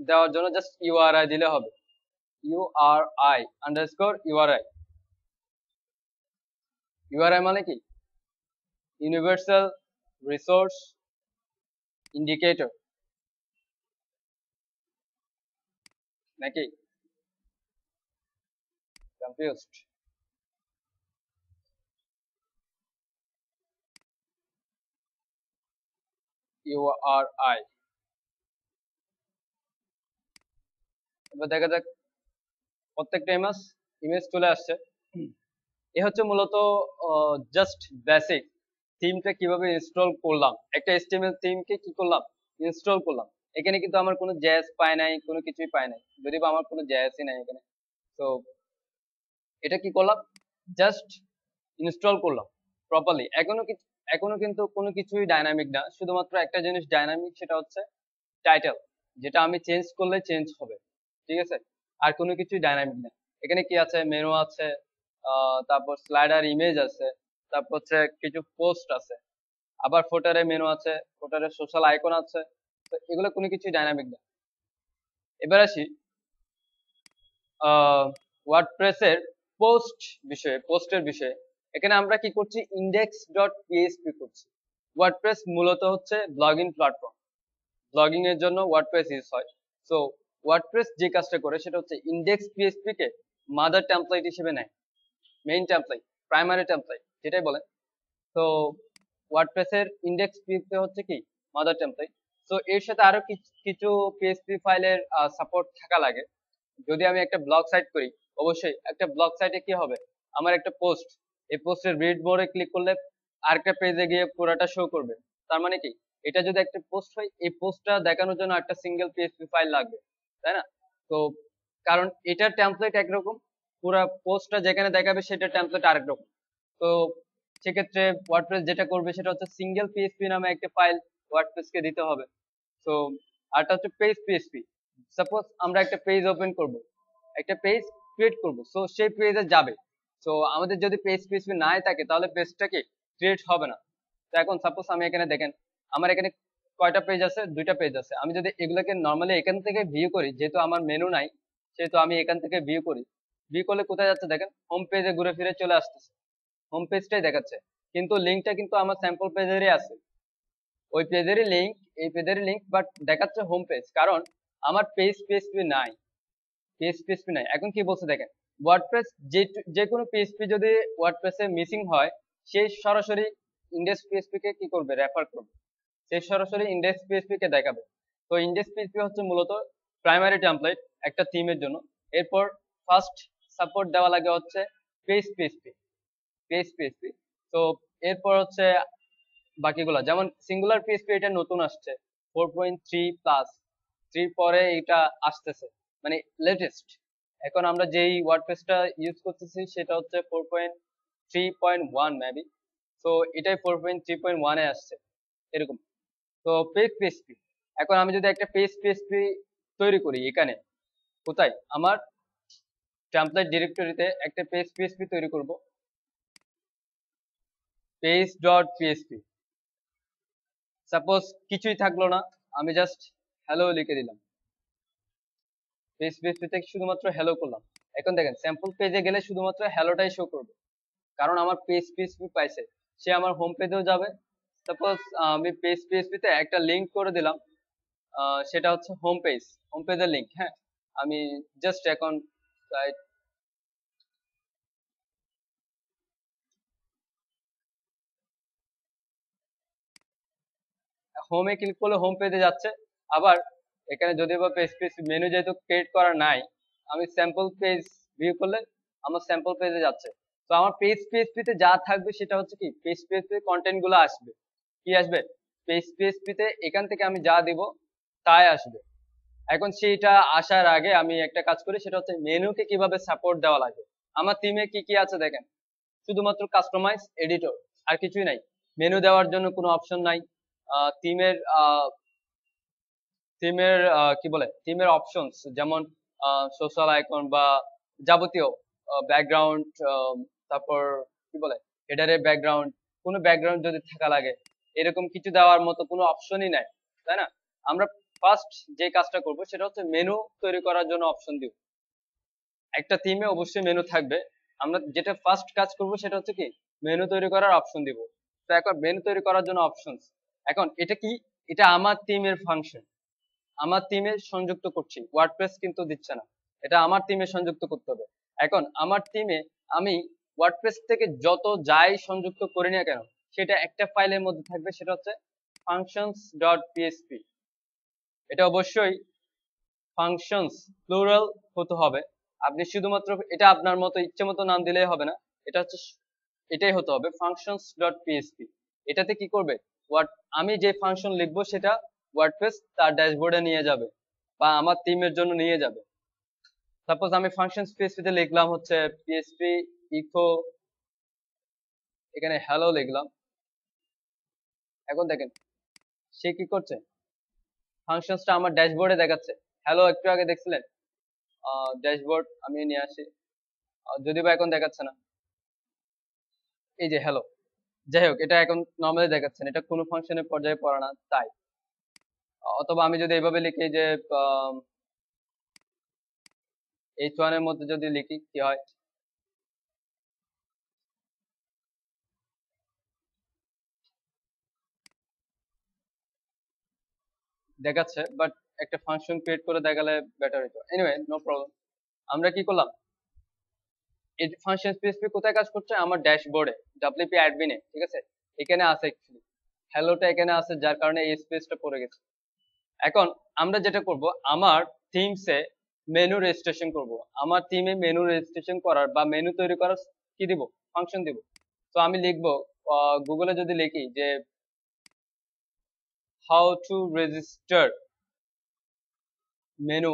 দেওয়ার জন্য জাস্ট ইউআরআই দিলে হবে URI মানে কি ইউনিভার্সাল রিসোর্স ইন্ডিকেটর নাকি কনফিউজড URI এবার দেখা যাক প্রত্যেকটা ইমেজ চলে আসছে এ হচ্ছে মূলত জাস্ট বেসিক থিমটা কিভাবে ইনস্টল করলাম একটা HTML থিমকে কি করলাম ইনস্টল করলাম এখানে কিন্তু আমার কোনো জেএস পায় নাই কোনো কিছুই পায় নাই যদি বা আমার কোনো জেএসই নাই এখানে তো এটা কি করলাম জাস্ট ইনস্টল করলাম প্রপারলি এখনো কিন্তু কোনো কিছুই ডাইনামিক না শুধুমাত্র একটা জিনিস ডাইনামিক সেটা হচ্ছে টাইটেল যেটা আমি চেঞ্জ করলে চেঞ্জ হবে ঠিক আছে আর কোনো কিছুই ডাইনামিক না এখানে কি আছে মেনু আছে তারপর স্লাইডার ইমেজ আছে তারপর হচ্ছে কিছু পোস্ট আছে আবার ফুটারে মেনু আছে ফুটারে সোশ্যাল আইকন আছে তো এগুলো কোনো কিছুই ডাইনামিক না এবার আসি ওয়ার্ডপ্রেসের পোস্টের বিষয়ে এখানে আমরা কি করছি index.php করছি ওয়ার্ডপ্রেস মূলত হচ্ছে ব্লগিং প্ল্যাটফর্ম ব্লগিং এর জন্য ওয়ার্ডপ্রেস ইউজ হয় সো ওয়ার্ডপ্রেস যে কাজটা করে সেটা হচ্ছে index.php কে মাদার টেমপ্লেট হিসেবে নেয় মেইন টেমপ্লেট প্রাইমারি টেমপ্লেট যেটাই বলেন তো ওয়ার্ডপ্রেসের index.php হচ্ছে কি মাদার টেমপ্লেট সো এর সাথে আরো কিছু PHP ফাইলের সাপোর্ট থাকা লাগে যদি আমি একটা ব্লগ সাইট করি অবশ্যই একটা ব্লগ সাইটে কি হবে আমার একটা পোস্ট এই পোস্টের রিড মোডে ক্লিক করলে আরেকটা পেজে গিয়ে পুরোটা শো করবে তার মানে কি এটা যদি একটা পোস্ট হয় এই পোস্টটা দেখানোর জন্য একটা সিঙ্গেল PHP ফাইল লাগবে তাই না তো কারণ এটার টেমপ্লেট একরকম, পুরো পোস্টটা যেখানে দেখাবে সেটা টেমপ্লেট আরেক রকম। তো সেক্ষেত্রে ওয়ার্ডপ্রেস যেটা করবে সেটা হচ্ছে সিঙ্গেল পিএসপি নামে একটা ফাইল ওয়ার্ডপ্রেসকে দিতে হবে। তো আরটা হচ্ছে পেজ পিএসপি। সাপোজ আমরা একটা পেজ ওপেন করব, একটা পেজ ক্রিয়েট করব, সো সেই পেজে যাবে। তো আমাদের যদি পেজ পিএসপি নাই থাকে তাহলে পেজটাকে ক্রিয়েট হবে না। তো এখন সাপোজ আমি এখানে দেখেন আমার এখানে কয়টা পেজ আছে, দুইটা পেজ আছে। আমি যদি এগুলোকে নর্মালি এখান থেকে ভিউ করি, যেহেতু আমার মেনু নাই সেহেতু আমি এখান থেকে ভিউ করি। ভিউ করলে কোথায় যাচ্ছে দেখেন, হোম পেজে ঘুরে ফিরে চলে আসতেছে, হোম পেজটাই দেখাচ্ছে, কিন্তু লিঙ্কটা কিন্তু আমার স্যাম্পল পেজেরই আছে, ওই পেজেরই লিঙ্ক, এই পেজেরই লিঙ্ক, বাট দেখাচ্ছে হোম পেজ, কারণ আমার পেজ পিএসপি নাই, পেজ পিএসপি নাই। এখন কি বলছে দেখেন, ওয়ার্ডপ্রেস যে কোনো পিএসপি যদি ওয়ার্ডপ্রেসে মিসিং হয়, সেই সরাসরি ইন্ডেক্স পিএসপি কে কি করবে, রেফার করবে, সে সরাসরি ইন্ডেক্স পিএসপি কে দেখাবে। তো ইন্ডেক্স পিএসপি হচ্ছে মূলত প্রাইমারি টেমপ্লেট একটা থিমের জন্য। এরপর ফার্স্ট সাপোর্ট দেওয়া লাগে হচ্ছে পেজ পিএসপি, পেজ পিএসপি। তো এরপর হচ্ছে বাকিগুলা, যেমন সিঙ্গুলার পিএসপি এটা নতুন আসছে 4.3 প্লাস, 3 পরে এটা আসতেছে, মানে লেটেস্ট। এখন আমরা যেই ওয়ার্ডপ্রেসটা ইউজ করতেছি সেটা হচ্ছে 4.3.1 মেবি। তো এটাই 4.3.1 এ আসছে এরকম। তো পেজ পিএসপি, এখন আমি যদি একটা পেজ পিএসপি তৈরি করি এখানে, কোথায়, আমার টেমপ্লেট ডিরেক্টরিতে একটা পেজ পিএসপি তৈরি করব, পেজ ডট পিএসপি। সাপোজ কিছুই থাকলো না, আমি জাস্ট হ্যালো লিখে দিলাম, পেজ পিএসপি থেকে শুধুমাত্র হ্যালো করলাম। এখন দেখেন স্যাম্পল পেজে গেলে শুধুমাত্র হ্যালোটাই শো করবে, কারণ আমার পেজ পিএসপি পাইছে, সে আমার হোম পেজেও যাবে। সাপোজ আমি পেজ পিএসপি তে একটা লিংক করে দিলাম, সেটা হচ্ছে হোম পেজ, হোম পেজের লিংক। হ্যাঁ, আমি জাস্ট এখন হোমে ক্লিক করলে হোম পেজে যাচ্ছে। আবার এখানে যদি বা পেজ মেনু যেহেতু ক্রিয়েট করা নাই, আমি স্যাম্পল পেজ ভিউ করলে আমার স্যাম্পল পেজে যাচ্ছে। তো আমার পেজ পিএসপি তে যা থাকবে সেটা হচ্ছে কি, পেজ পিএসপি কন্টেন্ট গুলো আসবে, কি আসবে, পেজ পিএসপি তে এখান থেকে আমি যা দিব তাই আসবে। এখন সেইটা আসার আগে আমি একটা কাজ করি, সেটা হচ্ছে মেনুকে কিভাবে সাপোর্ট দেওয়া লাগে। আমার থিমে কি কি আছে দেখেন, শুধুমাত্র কাস্টমাইজ এডিটর, আর কিছুই নাই। মেনু দেওয়ার জন্য কোনো অপশন নাই। থিমের থিমের কি বলে, থিমের অপশনস যেমন সোশ্যাল আইকন বা যাবতীয় ব্যাকগ্রাউন্ড, তারপর কি বলে, হেডারের ব্যাকগ্রাউন্ড, কোনো ব্যাকগ্রাউন্ড যদি থাকা লাগে, এরকম কিছু দেওয়ার মতো কোনো অপশনই নাই, তাই না? আমরা ফার্স্ট যে কাজটা করব সেটা হচ্ছে মেনু তৈরি করার জন্য অপশন দিব। একটা থিমে অবশ্যই মেনু থাকবে, আমরা যেটা ফার্স্ট কাজ করব সেটা হচ্ছে কি, মেনু তৈরি করার অপশন দিব। তো এখন মেনু তৈরি করার জন্য অপশনস, এখন এটা কি, এটা আমার থিমের ফাংশন, আমার থিমে সংযুক্ত করছি, ওয়ার্ডপ্রেস কিন্তু দিচ্ছে না, এটা আমার থিমে সংযুক্ত করতে হবে। এখন আমার থিমে আমি ওয়ার্ডপ্রেস থেকে যত যাই সংযুক্ত করি না কেন, সেটা একটা ফাইলের মধ্যে থাকবে, সেটা হচ্ছে functions ডট পিএসপি। এটা অবশ্যই ফাংশনস প্লুরাল হতে হবে। আপনি শুধুমাত্র এটা আপনার মতো ইচ্ছে মতো নাম দিলেই হবে না, এটা হচ্ছে এটাই হতে হবে functions ডট পিএসপি। এটাতে কি করবে, ওয়ার্ড, আমি যে ফাংশন লিখবো সেটা ওয়ার্ডপ্রেস তার ড্যাশবোর্ডে নিয়ে যাবে বা আমার টিমের জন্য নিয়ে যাবে। সাপোজ আমি ফাংশন পিএসপি তে লিখলাম হচ্ছে পিএসপি ইকো, এখানে হ্যালো লিখলাম। এখন দেখেন সে কি করছে, ফাংশনসটা আমার ড্যাশবোর্ডে দেখাচ্ছে। হ্যালো একটু আগে দেখছিলেন, ড্যাশবোর্ড আমি নিয়ে আসি, যদি বা এখন দেখাচ্ছে না, এই যে হ্যালো। যাই হোক, এটা এখন নর্মালি দেখাচ্ছে না, এটা কোনো ফাংশনের পর্যায়ে পড়ে না তাই। অথবা আমি যদি এইভাবে লিখি যে H1 এর মধ্যে যদি লিখি কি হয়, দেখাচ্ছে, বাট একটা ফাংশন ক্রিয়েট করে দেখালে বেটার হতো। Anyway, no problem. আমরা কি করলাম, এই ফাংশন পিএসপি কোথায় কাজ করছে, আমার ড্যাশবোর্ডে ডব্লিউপি অ্যাডমিনে, ঠিক আছে, এখানে আছে অ্যাকচুয়ালি হ্যালোটা এখানে আছে, যার কারণে এই স্পেসটা পড়ে গেছে। এখন আমরা যেটা করব, আমার থিমসে মেনু রেজিস্ট্রেশন করব, আমার থিমে মেনু রেজিস্ট্রেশন করার বা মেনু তৈরি করার কি দিব, ফাংশন দিব। তো আমি লিখবো, গুগলে যদি লিখি যে how to register menu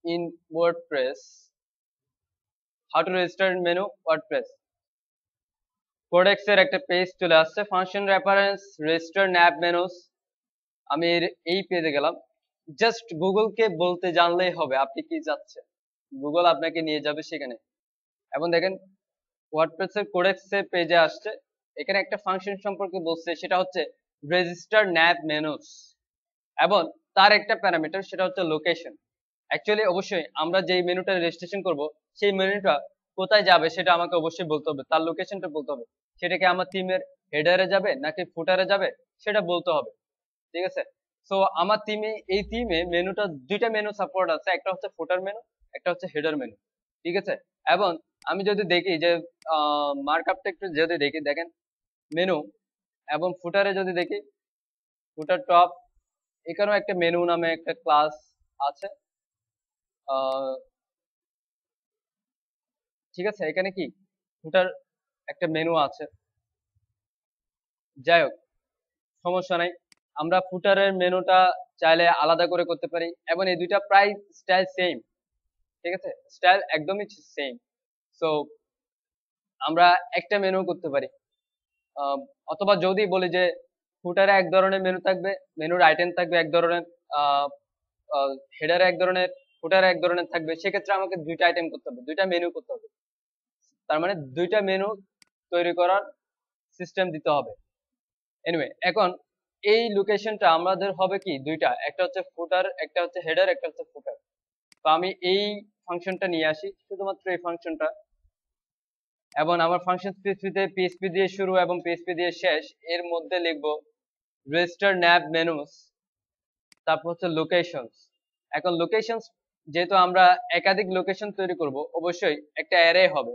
in WordPress, how to register in menu WordPress, codex এর একটা পেজ চলে আসছে, ফাংশন রেফারেন্স, রেজিস্টার ন্যাব মেনুস। আমি এই পেজে গেলাম। জাস্ট গুগলকে বলতে জানলেই হবে আপনি কি চাচ্ছেন, গুগল আপনাকে নিয়ে যাবে সেখানে। এবং দেখেন ওয়ার্ডপ্রেস এর কোডেক্স এর পেজে আসছে, এখানে একটা ফাংশন সম্পর্কে বলছে, সেটা হচ্ছে রেজিস্টার ন্যাব মেনুস, এবং তার একটা প্যারামিটার সেটা হচ্ছে লোকেশন। অ্যাকচুয়ালি অবশ্যই আমরা যেই মেনুটা রেজিস্ট্রেশন করব সেই মেনুটা কোথায় যাবে সেটা আমাকে অবশ্যই বলতে হবে, তার লোকেশনটা বলতে হবে। সেটা কি আমার থিমের হেডারে যাবে নাকি ফুটারে যাবে সেটা বলতে হবে, ঠিক আছে। সো আমার এই থিমে মেনুটা দুইটা মেনু সাপোর্ট আছে, একটা হচ্ছে ফুটার মেনু, একটা হচ্ছে হেডার মেনু, ঠিক আছে। এবং আমি যদি দেখি যে মার্কআপটা একটু যদি দেখি, দেখেন মেনু এবং ফুটারে যদি দেখি, ফুটার টপ, এখানেও একটা মেনু নামে একটা ক্লাস আছে, ঠিক আছে। এখানে কি ফুটার একটা মেনু আছে, যাই হোক সমস্যা নাই, আমরা ফুটারের মেনুটা চাইলে আলাদা করে করতে পারি, এবং এই দুইটা প্রায় স্টাইল সেম, ঠিক আছে, স্টাইল একদমই সেম। সো আমরা একটা মেনু করতে পারি, অথবা যদি বলি যে ফুটারে এক ধরনের মেনু থাকবে, মেনুর আইটেম থাকবে এক ধরনের, হেডারে এক ধরনের, ফুটারে এক ধরনের থাকবে, সেক্ষেত্রে আমাকে দুইটা আইটেম করতে হবে, দুইটা মেনু করতে হবে। তার মানে দুইটা মেনু তৈরি করার সিস্টেম দিতে হবে। এনিওয়ে, এখন এই লোকেশনটা আমাদের হবে কি দুইটা, একটা হচ্ছে ফুটার, একটা হচ্ছে হেডার, একটা হচ্ছে ফুটার। তো আমি এই ফাংশনটা নিয়ে আসি, শুধুমাত্র এই ফাংশনটা, এবং আমার ফাংশন পিএইচপিতে পিএইচপি দিয়ে শুরু এবং পিএইচপি দিয়ে শেষ, এর মধ্যে লিখবো রেজিস্টার ন্যাব মেনুস, তারপর হচ্ছে লোকেশনস। এখন লোকেশনস, যেহেতু আমরা একাধিক লোকেশন তৈরি করব, অবশ্যই একটা অ্যারে হবে,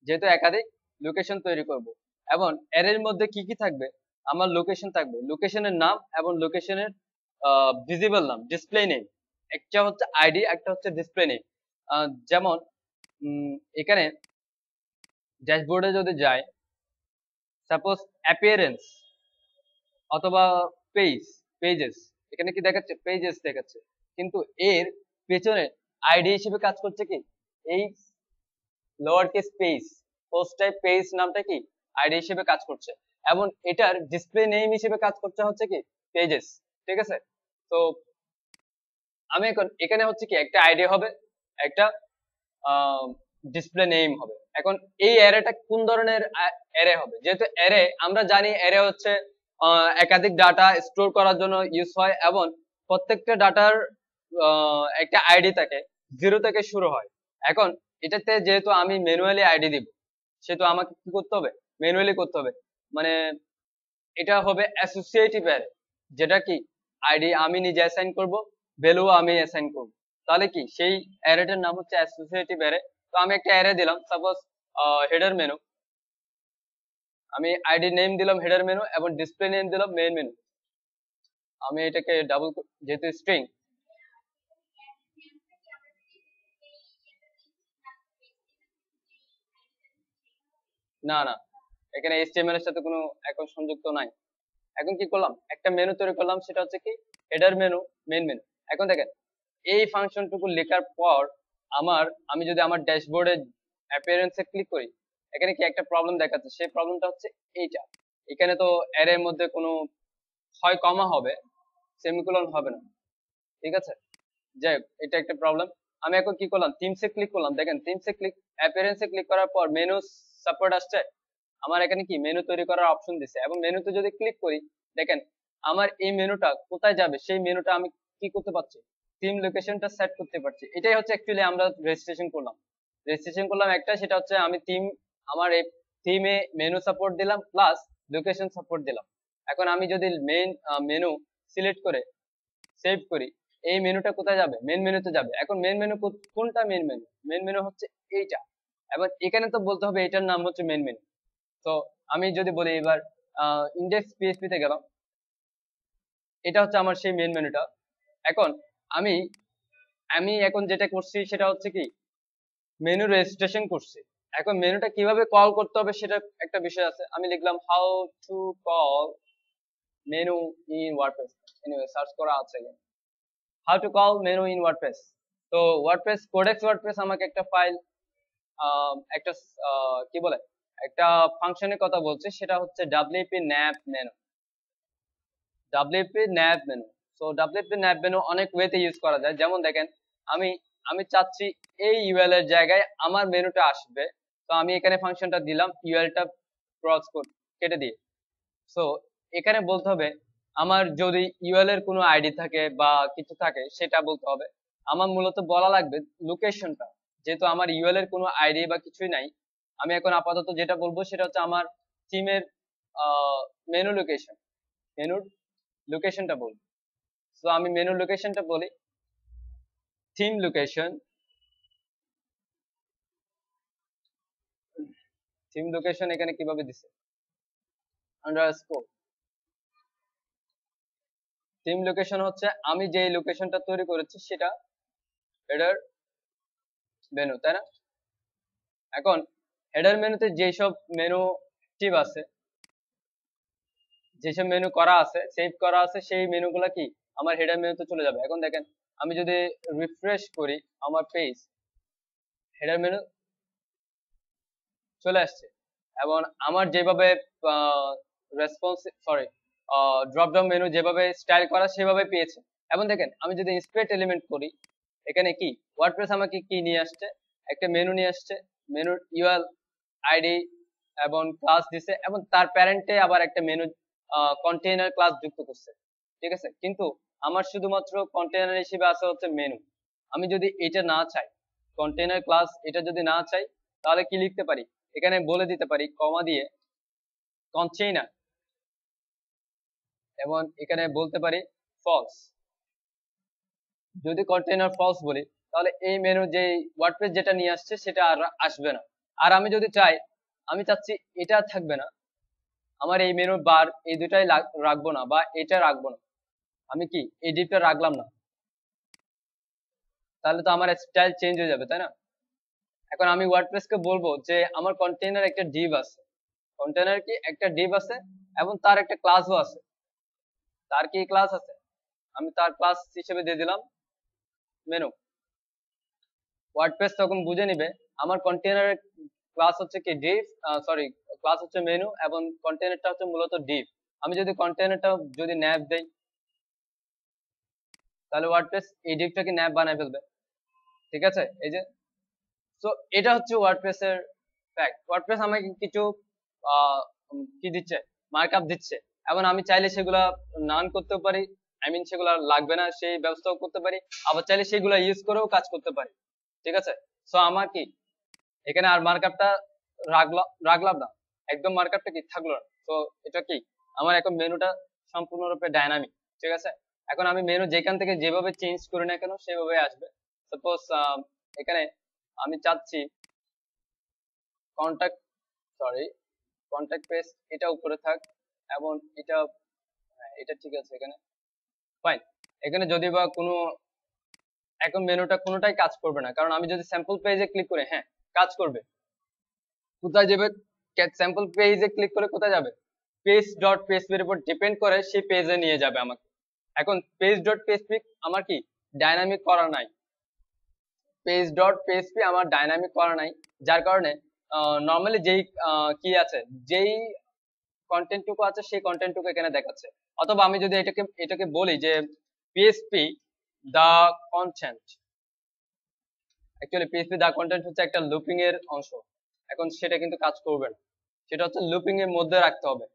যেহেতু একাধিক লোকেশন তৈরি করব, এবং অ্যারের মধ্যে কি কি থাকবে, আমার লোকেশন থাকবে, লোকেশনের নাম এবং লোকেশনের ভিজিবল নাম, ডিসপ্লে নেম, একটা হচ্ছে আইডি, একটা হচ্ছে ডিসপ্লে নেম। যেমন এখানে ড্যাশবোর্ডে যদি যাই, সাপোজ অ্যাপিয়ারেন্স অথবা পেজেস, এখানে কি দেখাচ্ছে, পেজেস দেখাচ্ছে, কিন্তু এর পেছনে আইডি হিসেবে কাজ করছে কি এই lower case post type page নামটা কি আইডি হিসেবে কাজ করছে, এবং এটার ডিসপ্লে নেম হিসেবে কাজ করছে হচ্ছে কি পেজেস, ঠিক আছে। তো আমি এখন এখানে হচ্ছে কি একটা আইডি হবে, একটা ডিসপ্লে নেম হবে। এখন এই অ্যারেটা কোন ধরনের অ্যারে হবে, যেহেতু অ্যারে আমরা জানি অ্যারে হচ্ছে একাধিক ডাটা স্টোর করার জন্য ইউজ হয়, এবং প্রত্যেকটা ডাটার একটা আইডি থাকে, 0 থেকে শুরু হয়। এখন এটাতে যেহেতু আমি ম্যানুয়ালি আইডি দিব, সেহেতু আমাকে কি করতে হবে, ম্যানুয়ালি করতে হবে। মানে এটা হবে অ্যাসোসিয়েটিভ অ্যারে, যেটা কি আইডি আমি নিজে অ্যাসাইন করব, ভ্যালু আমি অ্যাসাইন করব, তাহলে কি সেই অ্যারেটার নাম হচ্ছে অ্যাসোসিয়েটিভ অ্যারে। তো আমি একটা অ্যারে দিলাম, সাপোজ হেডার মেনু, আমি আইডি নেম দিলাম হেডার মেনু, এবং ডিসপ্লে নেম দিলাম মেইন মেনু। আমি এটাকে ডাবল, যেহেতু স্ট্রিং, না না, এখানে HTML এর সাথে কোনো এখন সংযুক্ত নাই। এখন কি করলাম, একটা মেনু তৈরি করলাম, সেটা হচ্ছে কি হেডার মেনু, মেইন মেনু। এখন দেখেন এই ফাংশনটুকু লেখার পর আমি যদি আমার ড্যাশবোর্ডে অ্যাপিয়ারেন্সে ক্লিক করি, এখানে কি একটা প্রবলেম দেখাচ্ছে, সেই প্রবলেমটা হচ্ছে এইটা, এখানে তো অ্যারের মধ্যে কোনো হয় কমা হবে, সেমিকোলন হবে না, ঠিক আছে। যাই হোক, এটা একটা প্রবলেম। আমি এখন কি করলাম, থিমসে ক্লিক করলাম, দেখেন থিমসে ক্লিক, অ্যাপিয়ারেন্সে ক্লিক করার পর মেনু সাপোর্ট আসছে, আমার এখানে কি মেনু তৈরি করার অপশন দিছে, এবং মেনুতে যদি ক্লিক করি, দেখেন আমার এই মেনুটা কোথায় যাবে সেই মেনুটা আমি কি করতে পারছি, থিম লোকেশনটা সেট করতে পারছি। এটাই হচ্ছে অ্যাকচুয়ালি আমরা রেজিস্ট্রেশন করলাম একটা, সেটা হচ্ছে আমি আমার এই থিমে মেনু সাপোর্ট দিলাম প্লাস লোকেশন সাপোর্ট দিলাম। এখন আমি যদি মেনু সিলেক্ট করে সেভ করি, এই মেনুটা কোথায় যাবে, মেন মেনুতে যাবে। এখন মেন মেনু কোনটা, মেন মেনু হচ্ছে এইটা, এবং এখানে তো বলতে হবে এটার নাম হচ্ছে মেন মেনু। তো আমি যদি বলি এবার ইন্ডেক্স পিএইচপি তে গেলাম, এটা হচ্ছে আমার সেই মেন মেনুটা। এখন আমি আমি এখন যেটা করছি সেটা হচ্ছে কি মেনু রেজিস্ট্রেশন করছি। এখন মেনুটা কিভাবে কল করতে হবে সেটা একটা বিষয় আছে, আমি লিখলাম how to call menu in WordPress, anyway search করা আছে, how to call menu in WordPress. তো ওয়ার্ডপ্রেস কোডেক্স ওয়ার্ডপ্রেস আমাকে একটা ফাইল একটা কি বলে একটা ফাংশনের কথা বলছে, সেটা হচ্ছে wp nav menu। wp nav menu, so wp nav menu অনেক ওয়েতে ইউজ করা যায়। যেমন দেখেন, আমি আমি চাচ্ছি এই ইউএল এর জায়গায় আমার মেনুটা আসবে, তো আমি এখানে ফাংশনটা দিলাম ইউএলটা ক্রস কেটে দিয়ে। সো এখানে বলতে হবে আমার যদি ইউএল এর কোনো আইডি থাকে বা কিছু থাকে সেটা বলতে হবে। আমার মূলত বলা লাগবে লোকেশনটা, যেহেতু আমার ইউএল এর কোনো আইডি বা কিছুই নাই। আমি এখন আপাতত যেটা বলবো সেটা হচ্ছে আমার থিমের মেনু লোকেশন, মেনুর লোকেশনটা বলবো। সো আমি মেনু লোকেশনটা বলি, থিম লোকেশন, থিম লোকেশন এখানে কিভাবে দিছে আন্ডারস্কোর। থিম লোকেশন হচ্ছে আমি যে লোকেশনটা তৈরি করেছি সেটা হেডার মেনু, তাই না? এখন হেডার মেনুতে যেসব মেনু টিপ আছে, যেসব মেনু করা আছে, সেভ করা আছে, সেই মেনুগুলো কি আমার হেডার মেনুতে চলে যাবে। এখন দেখেন, আমি যদি রিফ্রেশ করি আমার পেজ, হেডার মেনু চলে আসছে এবং আমার যেভাবে response sorry drop down menu যেভাবে স্টাইল করা সেভাবে পেয়েছে। এবং দেখেন, আমি যদি ইন্সপেক্ট এলিমেন্ট করি, এখানে কি ওয়ার্ডপ্রেস আমাকে কি নিয়ে আসছে, একটা মেনু নিয়ে আসছে, মেনুর ইউএল আইডি এবং ক্লাস দিছে, এবং তার প্যারেন্টে আবার একটা মেনু কন্টেইনার ক্লাস যুক্ত করছে। ঠিক আছে, কিন্তু আমার শুধুমাত্র কন্টেইনার হিসেবে আছে হচ্ছে মেনু। আমি যদি এটা না চাই, কন্টেইনার ক্লাস এটা যদি না চাই, তাহলে কি লিখতে পারি, এখানে বলে দিতে পারি কমা দিয়ে কন্টেইনার, এবং এখানে বলতে পারি ফলস। যদি কন্টেইনার ফলস বলি, তাহলে এই মেনু যে ওয়ার্ডপ্রেস যেটা নিয়ে আসছে সেটা আর আসবে না। আর আমি যদি চাই, আমি চাচ্ছি এটা থাকবে না, আমার এই মেনু বার এই দুটাই রাখবো না বা এটা রাখবো না, আমি কি এই ডিপটা রাখলাম না, তাহলে তো আমার স্টাইল চেঞ্জ হয়ে যাবে, তাই না? এখন আমি ওয়ার্ডপ্রেসকে বলবো যে আমার কন্টেইনার একটা ডিভ আছে, কন্টেইনার কি একটা ডিভ আছে এবং তার একটা ক্লাসও আছে। তার কি ক্লাস আছে, আমি তার ক্লাস হিসেবে দিয়ে দিলাম মেনু। ওয়ার্ডপ্রেস তখন বুঝে নিবে আমার কন্টেইনারের ক্লাস হচ্ছে কি ডিভ, সরি ক্লাস হচ্ছে মেনু এবং কন্টেইনারটা হচ্ছে মূলত ডিভ। আমি যদি কন্টেইনারটা যদি ন্যাপ দেই, তাহলে ওয়ার্ডপ্রেস এই ডিভটাকে ন্যাপ বানায় ফেলবে। ঠিক আছে, এই যে, তো এটা হচ্ছে ওয়ার্ডপ্রেস এর ফ্যাক্ট। ওয়ার্ডপ্রেস আমাকে কিছু কি দিচ্ছে, মার্কআপ দিচ্ছে, এবং আমি চাইলে সেগুলা নান করতেও পারি, আই মিন সেগুলা লাগবে না সেই ব্যবস্থাও করতে পারি, আবার চাইলে সেগুলা ইউজ করেও কাজ করতে পারি। ঠিক আছে, সো আমার কি এখানে আর মার্কআপটা রাখলাম না, একদম মার্কআপটা কি থাকলো না। তো এটা কি আমার এখন মেনুটা সম্পূর্ণরূপে ডাইনামিক। ঠিক আছে, এখন আমি মেনু যেখান থেকে যেভাবে চেঞ্জ করি না কেন সেভাবে আসবে। সাপোজ এখানে আমি চাচ্ছি কন্টাক্ট সরি কন্টাক্ট পেজ এটা উপরে থাক, এবং এটা, হ্যাঁ, এটা ঠিক আছে, এখানে ফাইন। এখানে যদি বা কোনো এখন মেনুটা কোনোটাই কাজ করবে না, কারণ আমি যদি স্যাম্পল পেজে ক্লিক করি, হ্যাঁ কাজ করবে। কোথায় যাবে, স্যাম্পল পেজে ক্লিক করে কোথায় যাবে, পেজ ডট পিএইচপি এর উপর ডিপেন্ড করে সেই পেজে নিয়ে যাবে আমাকে। এখন পেজ ডট পিএইচপি আমার কি ডাইনামিক করা নাই, পেজ ডট পিএইচপি আমার ডাইনামিক করা নাই, যার কারণে নর্মালি যেই কি আছে, যেই কন্টেন্টটুকু আছে সেই কন্টেন্টটুকু এখানে দেখাচ্ছে। অথবা আমি যদি এটাকে বলি যে PHP the content, actually PHP the content হচ্ছে একটা লুপিং এর অংশ। এখন সেটা কিন্তু কাজ করবে না, সেটা হচ্ছে লুপিং এর মধ্যে রাখতে হবে,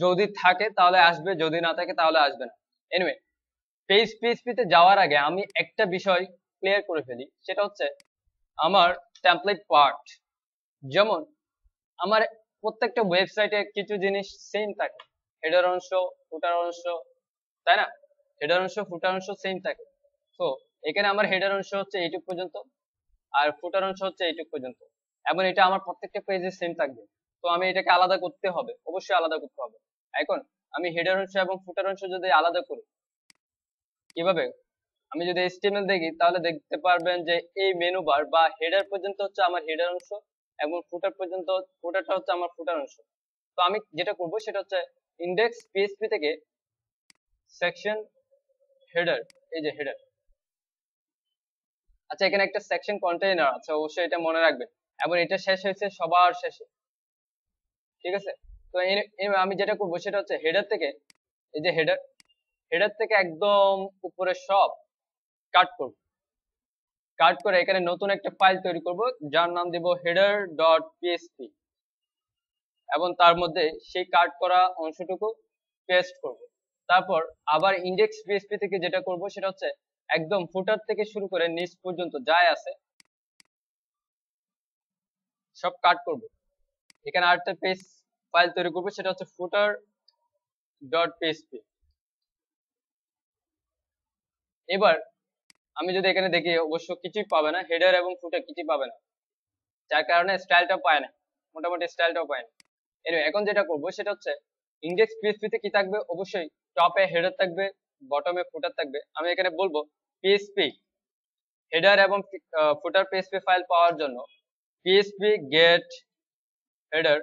যদি থাকে তাহলে আসবে, যদি না থাকে তাহলে আসবে না। এনিওয়ে, পেজ পিএইচপি তে যাওয়ার আগে আমি একটা বিষয় ক্লিয়ার করে ফেলি, সেটা হচ্ছে আমার টেমপ্লেট পার্ট। যেমন আমার প্রত্যেকটা ওয়েবসাইটে কিছু জিনিস সেম থাকে, হেডার অংশ, ফুটার অংশ, তাই না? হেডার অংশ ফুটার অংশ সেম থাকে। তো এখানে আমার হেডার অংশ হচ্ছে এইটুক পর্যন্ত, আর ফুটার অংশ হচ্ছে এইটুক পর্যন্ত, এবং এটা আমার প্রত্যেকটা পেজে সেম থাকবে। তো আমি এটাকে আলাদা করতে হবে, অবশ্যই আলাদা করতে হবে। এখন আমি হেডার অংশ এবং ফুটার অংশ যদি আলাদা করি, কিভাবে, আমি যদি HTML দেখি তাহলে দেখতে পারবেন যে এই মেনু বার বা হেডার পর্যন্ত হচ্ছে আমার হেডার অংশ, এবং ফুটার পর্যন্ত ফুটারটা হচ্ছে আমার ফুটার অংশ। তো আমি যেটা করব সেটা হচ্ছে ইন্ডেক্স পিএইচপি থেকে সেকশন হেডার, এই যে হেডার, আচ্ছা, এখানে একটা সেকশন কন্টেইনার আছে, অবশ্যই এটা মনে রাখবেন, এবং এটা শেষ হয়েছে সবার শেষে। ঠিক আছে, তো আমি যেটা করবো সেটা হচ্ছে হেডার থেকে, এই যে হেডার, হেডার থেকে একদম উপরে সব কাট করব, কাট করে এখানে নতুন একটা ফাইল তৈরি করব যার নাম দেব header.php, এবং তার মধ্যে সেই কাট করা অংশটুকু পেস্ট করব। তারপর আবার ইন্ডেক্স পিএসপি থেকে যেটা করব সেটা হচ্ছে একদম ফুটার থেকে শুরু করে নিচ পর্যন্ত যাই আছে সব কাট করব। এখানে আরেকটা পেজ ফাইল তৈরি করব, সেটা হচ্ছে footer.php। এবার আমি যদি এখানে দেখি অবশ্য কিছুই পাবে না, হেডার এবং ফুটার কিছুই পাবে না, যার কারণে স্টাইলটা পায় না, মোটামুটি স্টাইলটাও পায় না। এখন যেটা করব সেটা হচ্ছে ইন্ডেক্স পিএসপি তে কি থাকবে, অবশ্যই টপে হেডার থাকবে, বটমে ফুটার থাকবে। আমি এখানে বলবো পিএসপি হেডার এবং ফুটার পিএসপি ফাইল পাওয়ার জন্য পিএসপি গেট হেডার,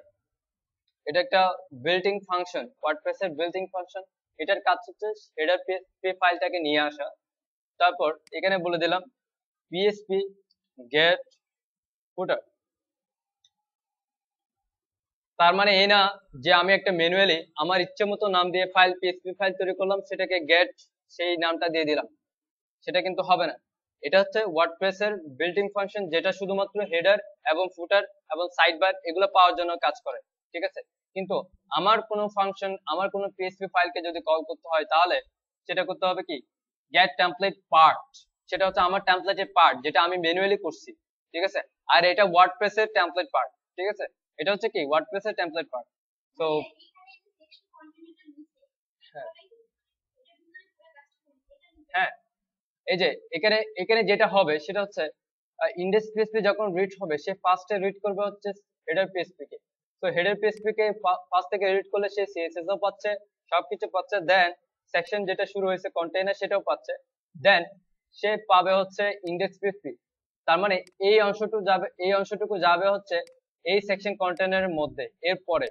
এটা একটা বিল্ট ইন ফাংশন, ওয়ার্ডপ্রেস এর বিল্ট ইন ফাংশন। এটার কাজ হচ্ছে হেডার পিএসপি ফাইলটাকে নিয়ে আসা। তারপর এখানে বলে দিলাম পিএসপি গেট ফুটার। তার মানে এই না যে আমি একটা ম্যানুয়ালি আমার ইচ্ছে মতো নাম দিয়ে ফাইল পিএসপি ফাইল তৈরি করলাম, সেটাকে গেট সেই নামটা দিয়ে দিলাম, সেটা কিন্তু হবে না। এটা হচ্ছে ওয়ার্ডপ্রেস এর বিল্ট ইন ফাংশন, যেটা শুধুমাত্র হেডার এবং ফুটার এবং সাইড বার এগুলো পাওয়ার জন্য কাজ করে। ঠিক আছে, কিন্তু আমার কোনো ফাংশন, আমার কোনো পিএসপি ফাইলকে যদি কল করতে হয় তাহলে সেটা করতে হবে কি গেট টেমপ্লেট পার্ট, সেটা হচ্ছে আমার টেমপ্লেটের পার্ট যেটা আমি ম্যানুয়ালি করছি। ঠিক আছে, আর এটা ওয়ার্ডপ্রেস এর টেমপ্লেট পার্ট। ঠিক আছে, এটা হচ্ছে কি ওয়ার্ডপ্রেস এর টেমপ্লেট পার্ট। তো হ্যাঁ, হ্যাঁ, এই যে এখানে এখানে যেটা হবে সেটা হচ্ছে ইন্ডেক্স পিএসপি যখন রিড হবে সে ফার্স্টে রিড করবে হচ্ছে হেডার পিএসপি কে। তো হেডার পিএসপি কে ফার্স্ট থেকে রিড করলে সে সিএসএস ও পাচ্ছে, সবকিছু পাচ্ছে, দেন সেকশন যেটা শুরু হয়েছে কন্টেইনার সেটাও পাচ্ছে, দেন সে পাবে হচ্ছে ইন্ডেক্স পিএসপি। তার মানে এই অংশটুকু যাবে হচ্ছে এই সেকশন কন্টেইনারের মধ্যে। এরপরে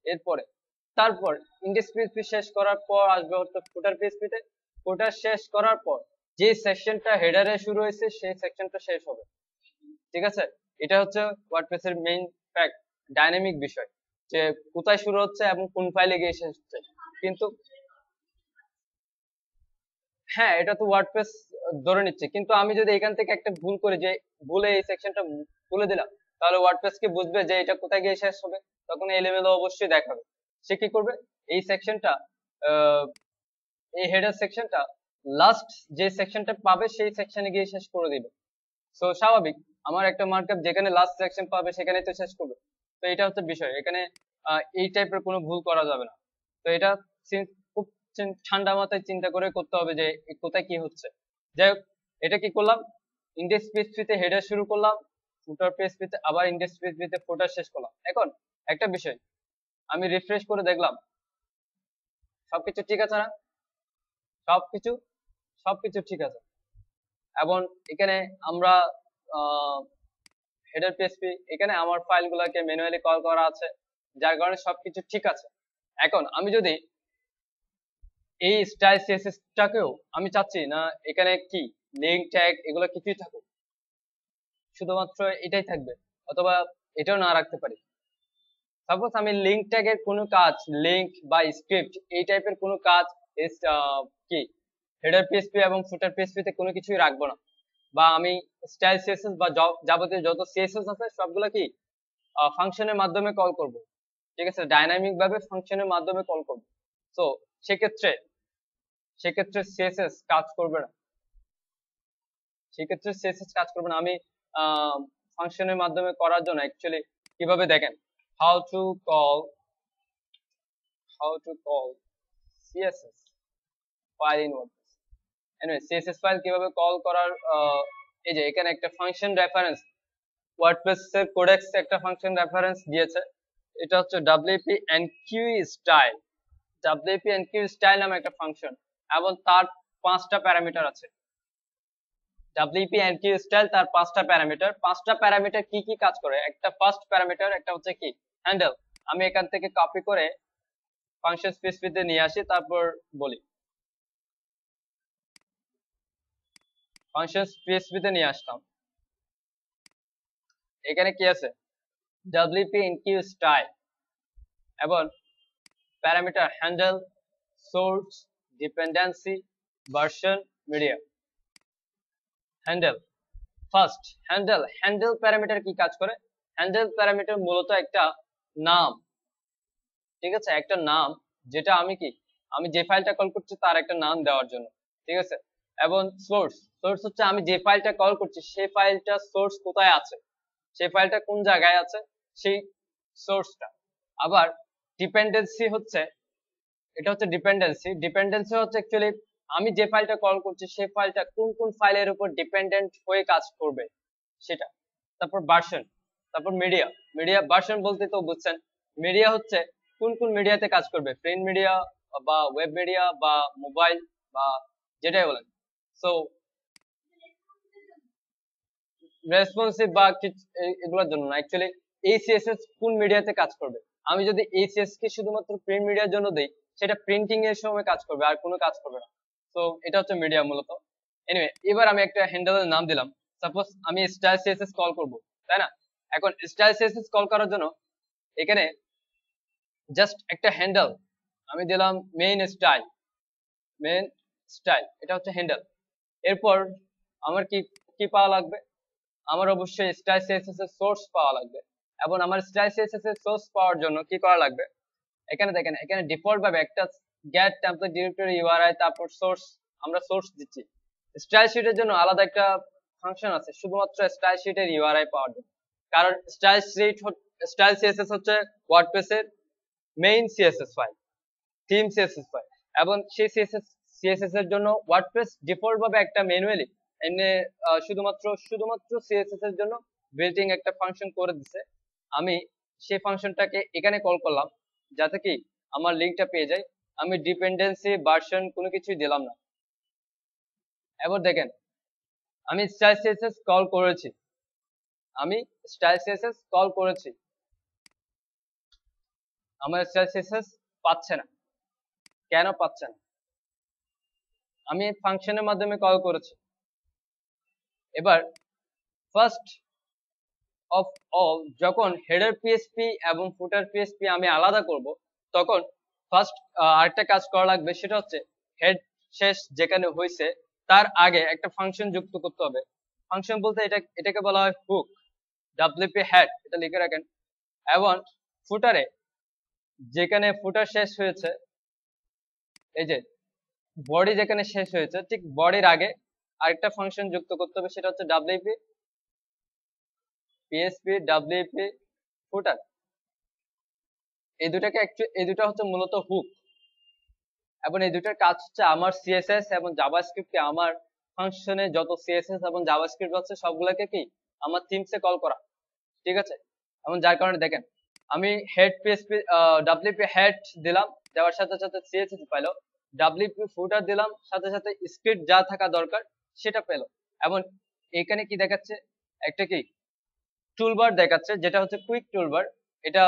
এরপরে তারপর ইন্ডেক্স পিএসপি শেষ করার পর আসবে হচ্ছে ফুটার পিএসপি তে। ফুটার শেষ করার পর যে সেকশনটা হেডারে শুরু হয়েছে সেই সেকশনটা শেষ হবে। ঠিক আছে, এটা হচ্ছে ওয়ার্ডপ্রেস এর মেইন ফ্যাক্ট, ডাইনামিক বিষয়, যে কোথায় শুরু হচ্ছে এবং কোন ফাইলে গিয়ে শেষ হচ্ছে। কিন্তু হ্যাঁ, এটা তো ওয়ার্ডপ্রেস ধরে নিচ্ছে, কিন্তু আমি যদি এখান থেকে একটা ভুল করি, যে ভুলে এই সেকশনটা তুলে দিলাম, তাহলে ওয়ার্ডপ্রেস কি বুঝবে যে এটা কোথায় গিয়ে শেষ হবে? তখন এলোমেলো অবশ্যই দেখাবে। সে কি করবে, এই সেকশনটা, এই হেডার সেকশনটা লাস্ট যে সেকশনটা পাবে সেই সেকশনে গিয়ে শেষ করে দিবে। সো স্বাভাবিক, আমার একটা মার্কআপ যেখানে লাস্ট সেকশন পাবে সেখানেই তো শেষ করবে। তো এটা হচ্ছে বিষয় এখানে, এই টাইপের কোনো ভুল করা যাবে না। তো এটা খুব ঠান্ডা মাথায় চিন্তা করে করতে হবে যে কোথায় কি হচ্ছে। যাই হোক, এটা কি করলাম, ইন্ডেক্স পিএইচপি তে হেডার শুরু করলাম, ফুটার পিএইচপি তে আবার ইন্ডেক্স পিএইচপি তে ফুটার শেষ করলাম। এখন একটা বিষয়, আমি রিফ্রেশ করে দেখলাম সবকিছু ঠিক আছে না, সবকিছু সবকিছু ঠিক আছে। এবং এখানে আমরা হেডার পিএসপি, এখানে আমার ফাইলগুলোকে ম্যানুয়ালি কল করা আছে, যার কারণে সবকিছু ঠিক আছে। এখন আমি যদি এই স্টাইল সিএসএস টাকেও আমি চাচ্ছি না এখানে কি লিঙ্ক ট্যাগ এগুলো কিছুই থাকুক, শুধুমাত্র এটাই থাকবে, অথবা এটাও না রাখতে পারি। সাপোজ আমি লিঙ্ক ট্যাগের কোনো কাজ, লিঙ্ক বা স্ক্রিপ্ট এই টাইপের কোনো কাজ কি হেডার পিএসপি এবং ফুটার পিএসপি তে কোনো কিছুই রাখবো না। বা আমি স্টাইল সিএসএস বা যাবতীয় যত সিএসএস আছে সবগুলো কি ফাংশনের মাধ্যমে কল করব। ঠিক আছে, ডাইনামিক ভাবে ফাংশনের মাধ্যমে কল করব। তো সেক্ষেত্রে সেক্ষেত্রে সিএসএস কাজ করবে না, সেক্ষেত্রে সিএসএস কাজ করবে না। আমি ফাংশনের মাধ্যমে করার জন্য অ্যাকচুয়ালি কিভাবে দেখেন, how to call CSS file in WordPress. Anyway, CSS file কিভাবে কল করার, এই যে এখানে একটা ফাংশন রেফারেন্স, ওয়ার্ডপ্রেস এর কোডেক্স একটা ফাংশন রেফারেন্স দিয়েছে, এটা হচ্ছে wp enq style। wp enq style নামে একটা ফাংশন, এবং তার 5টা প্যারামিটার আছে। wp enq style তার 5টা প্যারামিটার, 5টা প্যারামিটার কি কি কাজ করে, একটা ফার্স্ট প্যারামিটার একটা হচ্ছে কি হ্যান্ডেল। আমি এখান থেকে কপি করে ফাংশন স্পেসিফিতে নিয়ে আসি, তারপর বলি ফাংশনস পিএসপি তে নিয়ে আসলাম। এখানে কি আছে, wp ইনকিউ স্টাইল এবং parameter handle, source, dependency, version, media. Handle first, handle parameter কি কাজ করে? হ্যান্ডেল প্যারামিটার মূলত একটা নাম, ঠিক আছে, একটা নাম যেটা আমি যে ফাইলটা কল করছি তার একটা নাম দেওয়ার জন্য, ঠিক আছে। এবং সোর্স হচ্ছে আমি যে ফাইলটা কল করছি সেই ফাইলটা সোর্স কোথায় আছে, সেই ফাইলটা কোন জায়গায় আছে, সেই সোর্সটা। আবার ডিপেন্ডেন্সি হচ্ছে, এটা হচ্ছে ডিপেন্ডেন্সি হচ্ছে অ্যাকচুয়ালি আমি যে ফাইলটা কল করছি সেই ফাইলটা কোন কোন ফাইলের উপর ডিপেন্ডেন্ট হয়ে কাজ করবে সেটা। তারপর ভার্সন, তারপর মিডিয়া ভার্সন বলতে তো বুঝছেন, মিডিয়া হচ্ছে কোন কোন মিডিয়াতে কাজ করবে, প্রিন্ট মিডিয়া বা ওয়েব মিডিয়া বা মোবাইল বা যেটাই বলেন। সো রেসপন্সিভ বা এগুলোর জন্য না, অ্যাকচুয়ালি এই সিএসএস কোন মিডিয়াতে কাজ করবে। আমি যদি এই সিএসএস কে শুধুমাত্র প্রিন্ট মিডিয়ার জন্য দেই সেটা প্রিন্টিং এর সময় কাজ করবে আর কোনো কাজ করবে না। তো এটা হচ্ছে মিডিয়া মূলত। এনিওয়ে, এবার আমি একটা হ্যান্ডেলের নাম দিলাম, সাপোজ আমি স্টাইল সিএসএস কল করব, তাই না? এখন স্টাইল সিএসএস কল করার জন্য এখানে জাস্ট একটা হ্যান্ডেল আমি দিলাম, মেইন স্টাইল, এটা হচ্ছে হ্যান্ডেল। এরপর আমার কি কি পাওয়া লাগবে, আমার অবশ্যই স্টাইল সিএসএস এর সোর্স পাওয়া লাগবে। এবং আমার স্টাইল সিএসএস এর সোর্স পাওয়ার জন্য কি করা লাগবে, এখানে দেখেন, এখানে ডিফল্ট ভাবে একটা গেট টেমপ্লেট ডিরেক্টরি ইউআরআই তারপর সোর্স, আমরা সোর্স দিচ্ছি। স্টাইল শিটের জন্য আলাদা একটা ফাংশন আছে শুধুমাত্র স্টাইল শিটের ইউআরআই পাওয়ার জন্য, কারণ স্টাইল সিএসএস হচ্ছে ওয়ার্ডপ্রেস এর main CSS file, theme CSS file. এবং সেই সিএসএস এর জন্য ওয়ার্ডপ্রেস ডিফল্ট ভাবে একটা ম্যানুয়ালি এনে শুধুমাত্র সিএসএস এর জন্য বিল্ট-ইন একটা ফাংশন করে দিছে। আমি সেই ফাংশনটাকে এখানে কল করলাম যাতে কি আমার লিংকটা পেয়ে যায়। আমি ডিপেন্ডেন্সি ভার্সন কোনো কিছুই দিলাম না। এবার দেখেন আমি স্টাইল সিএসএস কল করেছি, আমার স্টাইল সিএসএস পাচ্ছে না। কেন পাচ্ছে না? আমি ফাংশনের মাধ্যমে কল করেছি। এবার ফার্স্ট অফ অল যখন হেডার পিএসপি এবং ফুটার পিএসপি আমি আলাদা করব তখন ফার্স্ট আরেকটা কাজ করা লাগবে, সেটা হচ্ছে হেড শেষ যেখানে হয়েছে তার আগে একটা ফাংশন যুক্ত করতে হবে। ফাংশন বলতে এটাকে বলা হয় হুক, ডব্লিউপি হেড, এটা লিখে রাখেন। এবং ফুটারে যেখানে ফুটার শেষ হয়েছে, এই যে বডি যেখানে শেষ হয়েছে ঠিক বডির আগে আরেকটা ফাংশন যুক্ত করতে হবে, সেটা হচ্ছে ডব্লিউপি পিএসপি ডব্লিউপি ফুটার। এই দুটা হচ্ছে মূলত হুক, এবং এই দুটার কাজ হচ্ছে আমার সিএসএস এবং জাভাস্ক্রিপ্টকে আমার ফাংশনে যত সিএসএস এবং জাভাস্ক্রিপ্ট আছে সবগুলোকে কি আমার থিমসে কল করা, ঠিক আছে। এবং যার কারণে দেখেন আমি হেড পিএসপি ডব্লিউপি হেড দিলাম, দেওয়ার সাথে সাথে সিএসএস পাইলো, ডব্লিউপি ফুটার দিলাম সাথে সাথে স্ক্রিপ্ট যা থাকা দরকার সেটা পেলো। এবং এখানে কি দেখাচ্ছে, একটা কি টুলবার দেখাচ্ছে যেটা হচ্ছে কুইক টুলবার। এটা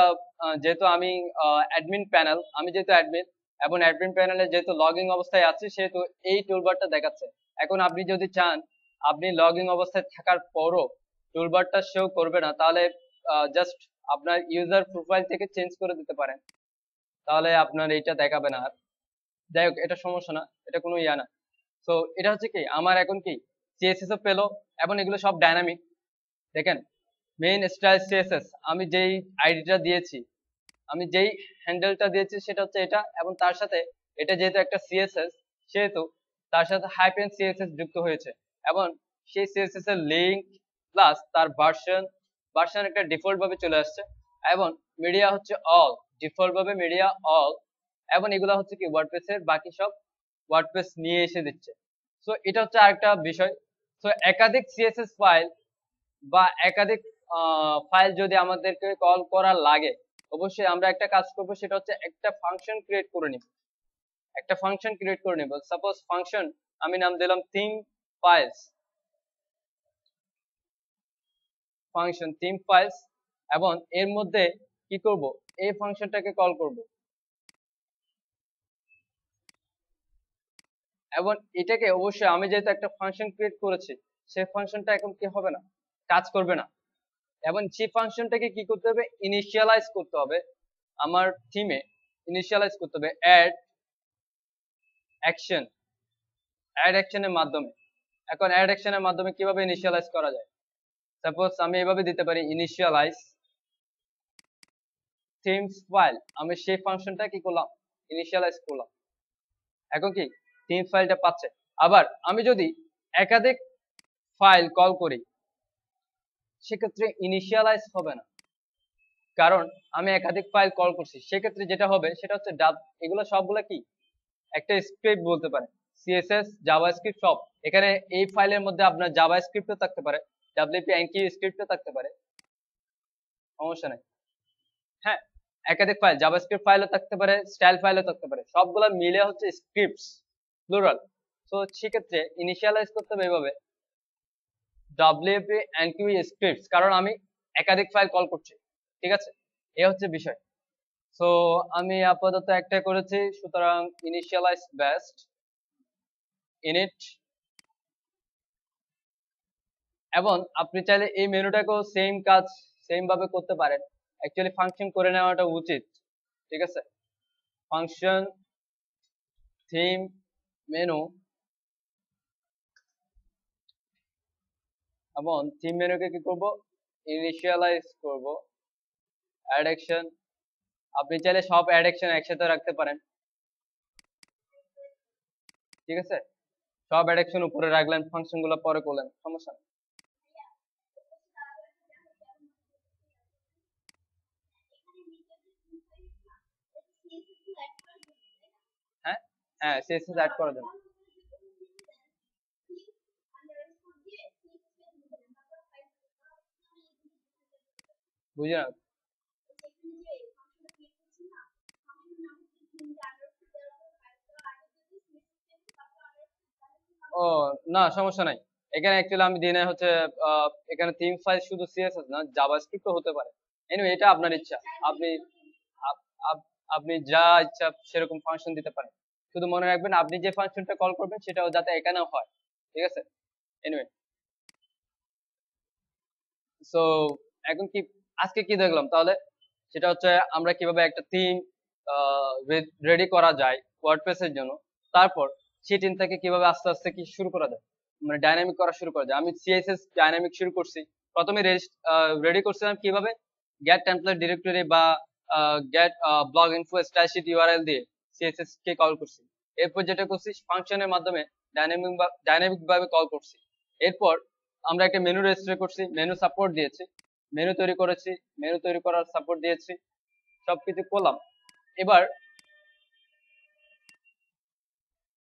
যেহেতু আমি অ্যাডমিন প্যানেল, আমি যেহেতু অ্যাডমিন এবং অ্যাডমিন প্যানেলে যেহেতু লগইন অবস্থায় আছি সেহেতু এই টুলবারটা দেখাচ্ছে। এখন আপনি যদি চান আপনি লগইন অবস্থায় থাকার পরও টুলবারটা শো করবে না, তাহলে জাস্ট আপনার ইউজার প্রোফাইল থেকে চেঞ্জ করে দিতে পারেন, তাহলে আপনার এইটা দেখাবে না আর। যাই হোক, এটা সমস্যা না, এটা কোনো ইয়া না। তো এটা হচ্ছে কি আমার এখন কি সিএসএস ও পেলো, এবং এগুলো সব ডাইনামিক। দেখেন মেইন স্টাইল সিএসএস আমি যেই আইডিটা দিয়েছি, আমি যেই হ্যান্ডেলটা দিয়েছি সেটা হচ্ছে এটা, এবং তার সাথে এটা যেহেতু একটা সিএসএস সেহেতু তার সাথে হাইপেন সিএসএস যুক্ত হয়েছে। এবং সেই সিএসএস এর লিংক প্লাস তার ভার্সন একটা ডিফল্ট ভাবে চলে আসছে। এবং মিডিয়া হচ্ছে অল, ডিফল্ট ভাবে মিডিয়া অল। এবং এগুলা হচ্ছে কি ওয়ার্ডপ্রেস এর বাকি সব ওয়ার্ডপ্রেস নিয়ে এসে দিচ্ছে। সো এটা হচ্ছে আরেকটা বিষয়। সো একাধিক সিএসএস ফাইল বা একাধিক ফাইল যদি আমাদেরকে কল করা লাগে অবশ্যই আমরা একটা কাজ করব, সেটা হচ্ছে একটা ফাংশন ক্রিয়েট করে নিব। সাপোজ ফাংশন আমি নাম দিলাম থিম ফাইলস এবং এর মধ্যে কি করব, এই ফাংশনটাকে কল করব। এবং এটাকে অবশ্যই আমি যেহেতু একটা ফাংশন ক্রিয়েট করেছি, সেই ফাংশনটা এখন কি হবে না, কাজ করবে না। এবং সেই ফাংশনটাকে কি করতে হবে, ইনিশিয়ালাইজ করতে হবে আমার থিমে, ইনিশিয়ালাইজ করতে হবে অ্যাড অ্যাকশন, অ্যাড অ্যাকশনের মাধ্যমে। এখন অ্যাড অ্যাকশনের মাধ্যমে কিভাবে ইনিশিয়ালাইজ করা যায়, সাপোজ আমি এভাবে দিতে পারি ইনিশিয়ালাইজ থিমস ফাইল, আমি সেই ফাংশনটা কি করলাম, ইনিশিয়ালাইজ করলাম। এখন কি থিম ফাইলটা পাচ্ছে। আবার আমি যদি একাধিক ফাইল কল করি সেক্ষেত্রে ইনিশিয়ালাইজ হবে না, কারণ আমি একাধিক ফাইল কল করছি। সেক্ষেত্রে যেটা হবে সেটা হচ্ছে এগুলো সবগুলো কি একটা স্ক্রিপ্ট বলতে পারে, সিএসএস জাভাস্ক্রিপ্ট সব। এখানে এই ফাইলের মধ্যে আপনার জাভাস্ক্রিপ্টও থাকতে পারে, ডাব্লিউপি এনকিউ স্ক্রিপ্টও থাকতে পারে, সমস্যা নেই। হ্যাঁ, একাধিক ফাইল, জাভাস্ক্রিপ্ট ফাইলও থাকতে পারে, স্টাইল ফাইলও থাকতে পারে, সবগুলো মিলে হচ্ছে স্ক্রিপ্টস প্লুরাল। তো সেক্ষেত্রে ইনিশিয়ালাইজ করতে হবে এভাবে ডাব্লিউপি এনকিউ স্ক্রিপ্টস, কারণ আমি একাধিক ফাইল কল করছি। ঠিক আছে, এ হচ্ছে বিষয়। সো আমি আপাতত একটা করেছি, সুতরাং ইনিশিয়ালাইজ বেস্ট ইনিট। এবং আপনি চাইলে এই মেনুটাকেও সেম কাজ সেম ভাবে করতে পারেন, অ্যাকচুয়ালি ফাংশন করে নেওয়াটা উচিত। ঠিক আছে, ফাংশন থিম মেনু, এবং থিম মেনুকে কি করব, ইনিশিয়ালাইজ করব অ্যাড অ্যাকশন। আপনি চাইলে সব অ্যাড অ্যাকশন একসাথে রাখতে পারেন। ঠিক আছে, সব অ্যাড অ্যাকশন উপরে রাখলেন, ফাংশন গুলো পরে করলেন, সমস্যা নেই। হ্যাঁ হ্যাঁ, সিএসএস অ্যাড করার জন্য। বুঝি না। ও না, সমস্যা নাই। এখানে অ্যাকচুয়ালি আমি দিনে হচ্ছে এখানে থিম ফাইল শুধু সিএসএস না, জাভাস্ক্রিপ্টও হতে পারে। এনিওয়ে, এটা আপনার ইচ্ছা, আপনি আপ- আপ- আপনি যা ইচ্ছা সেরকম ফাংশন দিতে পারেন। শুধু মনে রাখবেন আপনি যে ফাংশনটা কল করবেন সেটাও যাতে এখানেও হয়। ঠিক আছে, এনিওয়ে। সো এখন কি, আজকে কি দেখলাম তাহলে, সেটা হচ্ছে আমরা কিভাবে একটা থিম রেডি করা যায় ওয়ার্ডপ্রেস এর জন্য। তারপর সেই থিম থেকে কিভাবে আস্তে আস্তে কি শুরু করা যায়, মানে ডাইনামিক করা শুরু করা যায়। আমি সিএসএস ডাইনামিক শুরু করছি, প্রথমে রেডি করছিলাম কিভাবে, গেট টেমপ্লেট ডিরেক্টরি বা get blog info style sheet URL দিয়ে সিএসএস কে কল করছি। এরপর যেটা করছি ফাংশনের মাধ্যমে ডাইনামিক ভাবে কল করছি। এরপর আমরা একটা মেনু রেজিস্টার করছি, মেনু সাপোর্ট দিয়েছি, মেনু তৈরি করেছি, মেনু তৈরি করার সাপোর্ট দিয়েছি, সবকিছু করলাম। এবার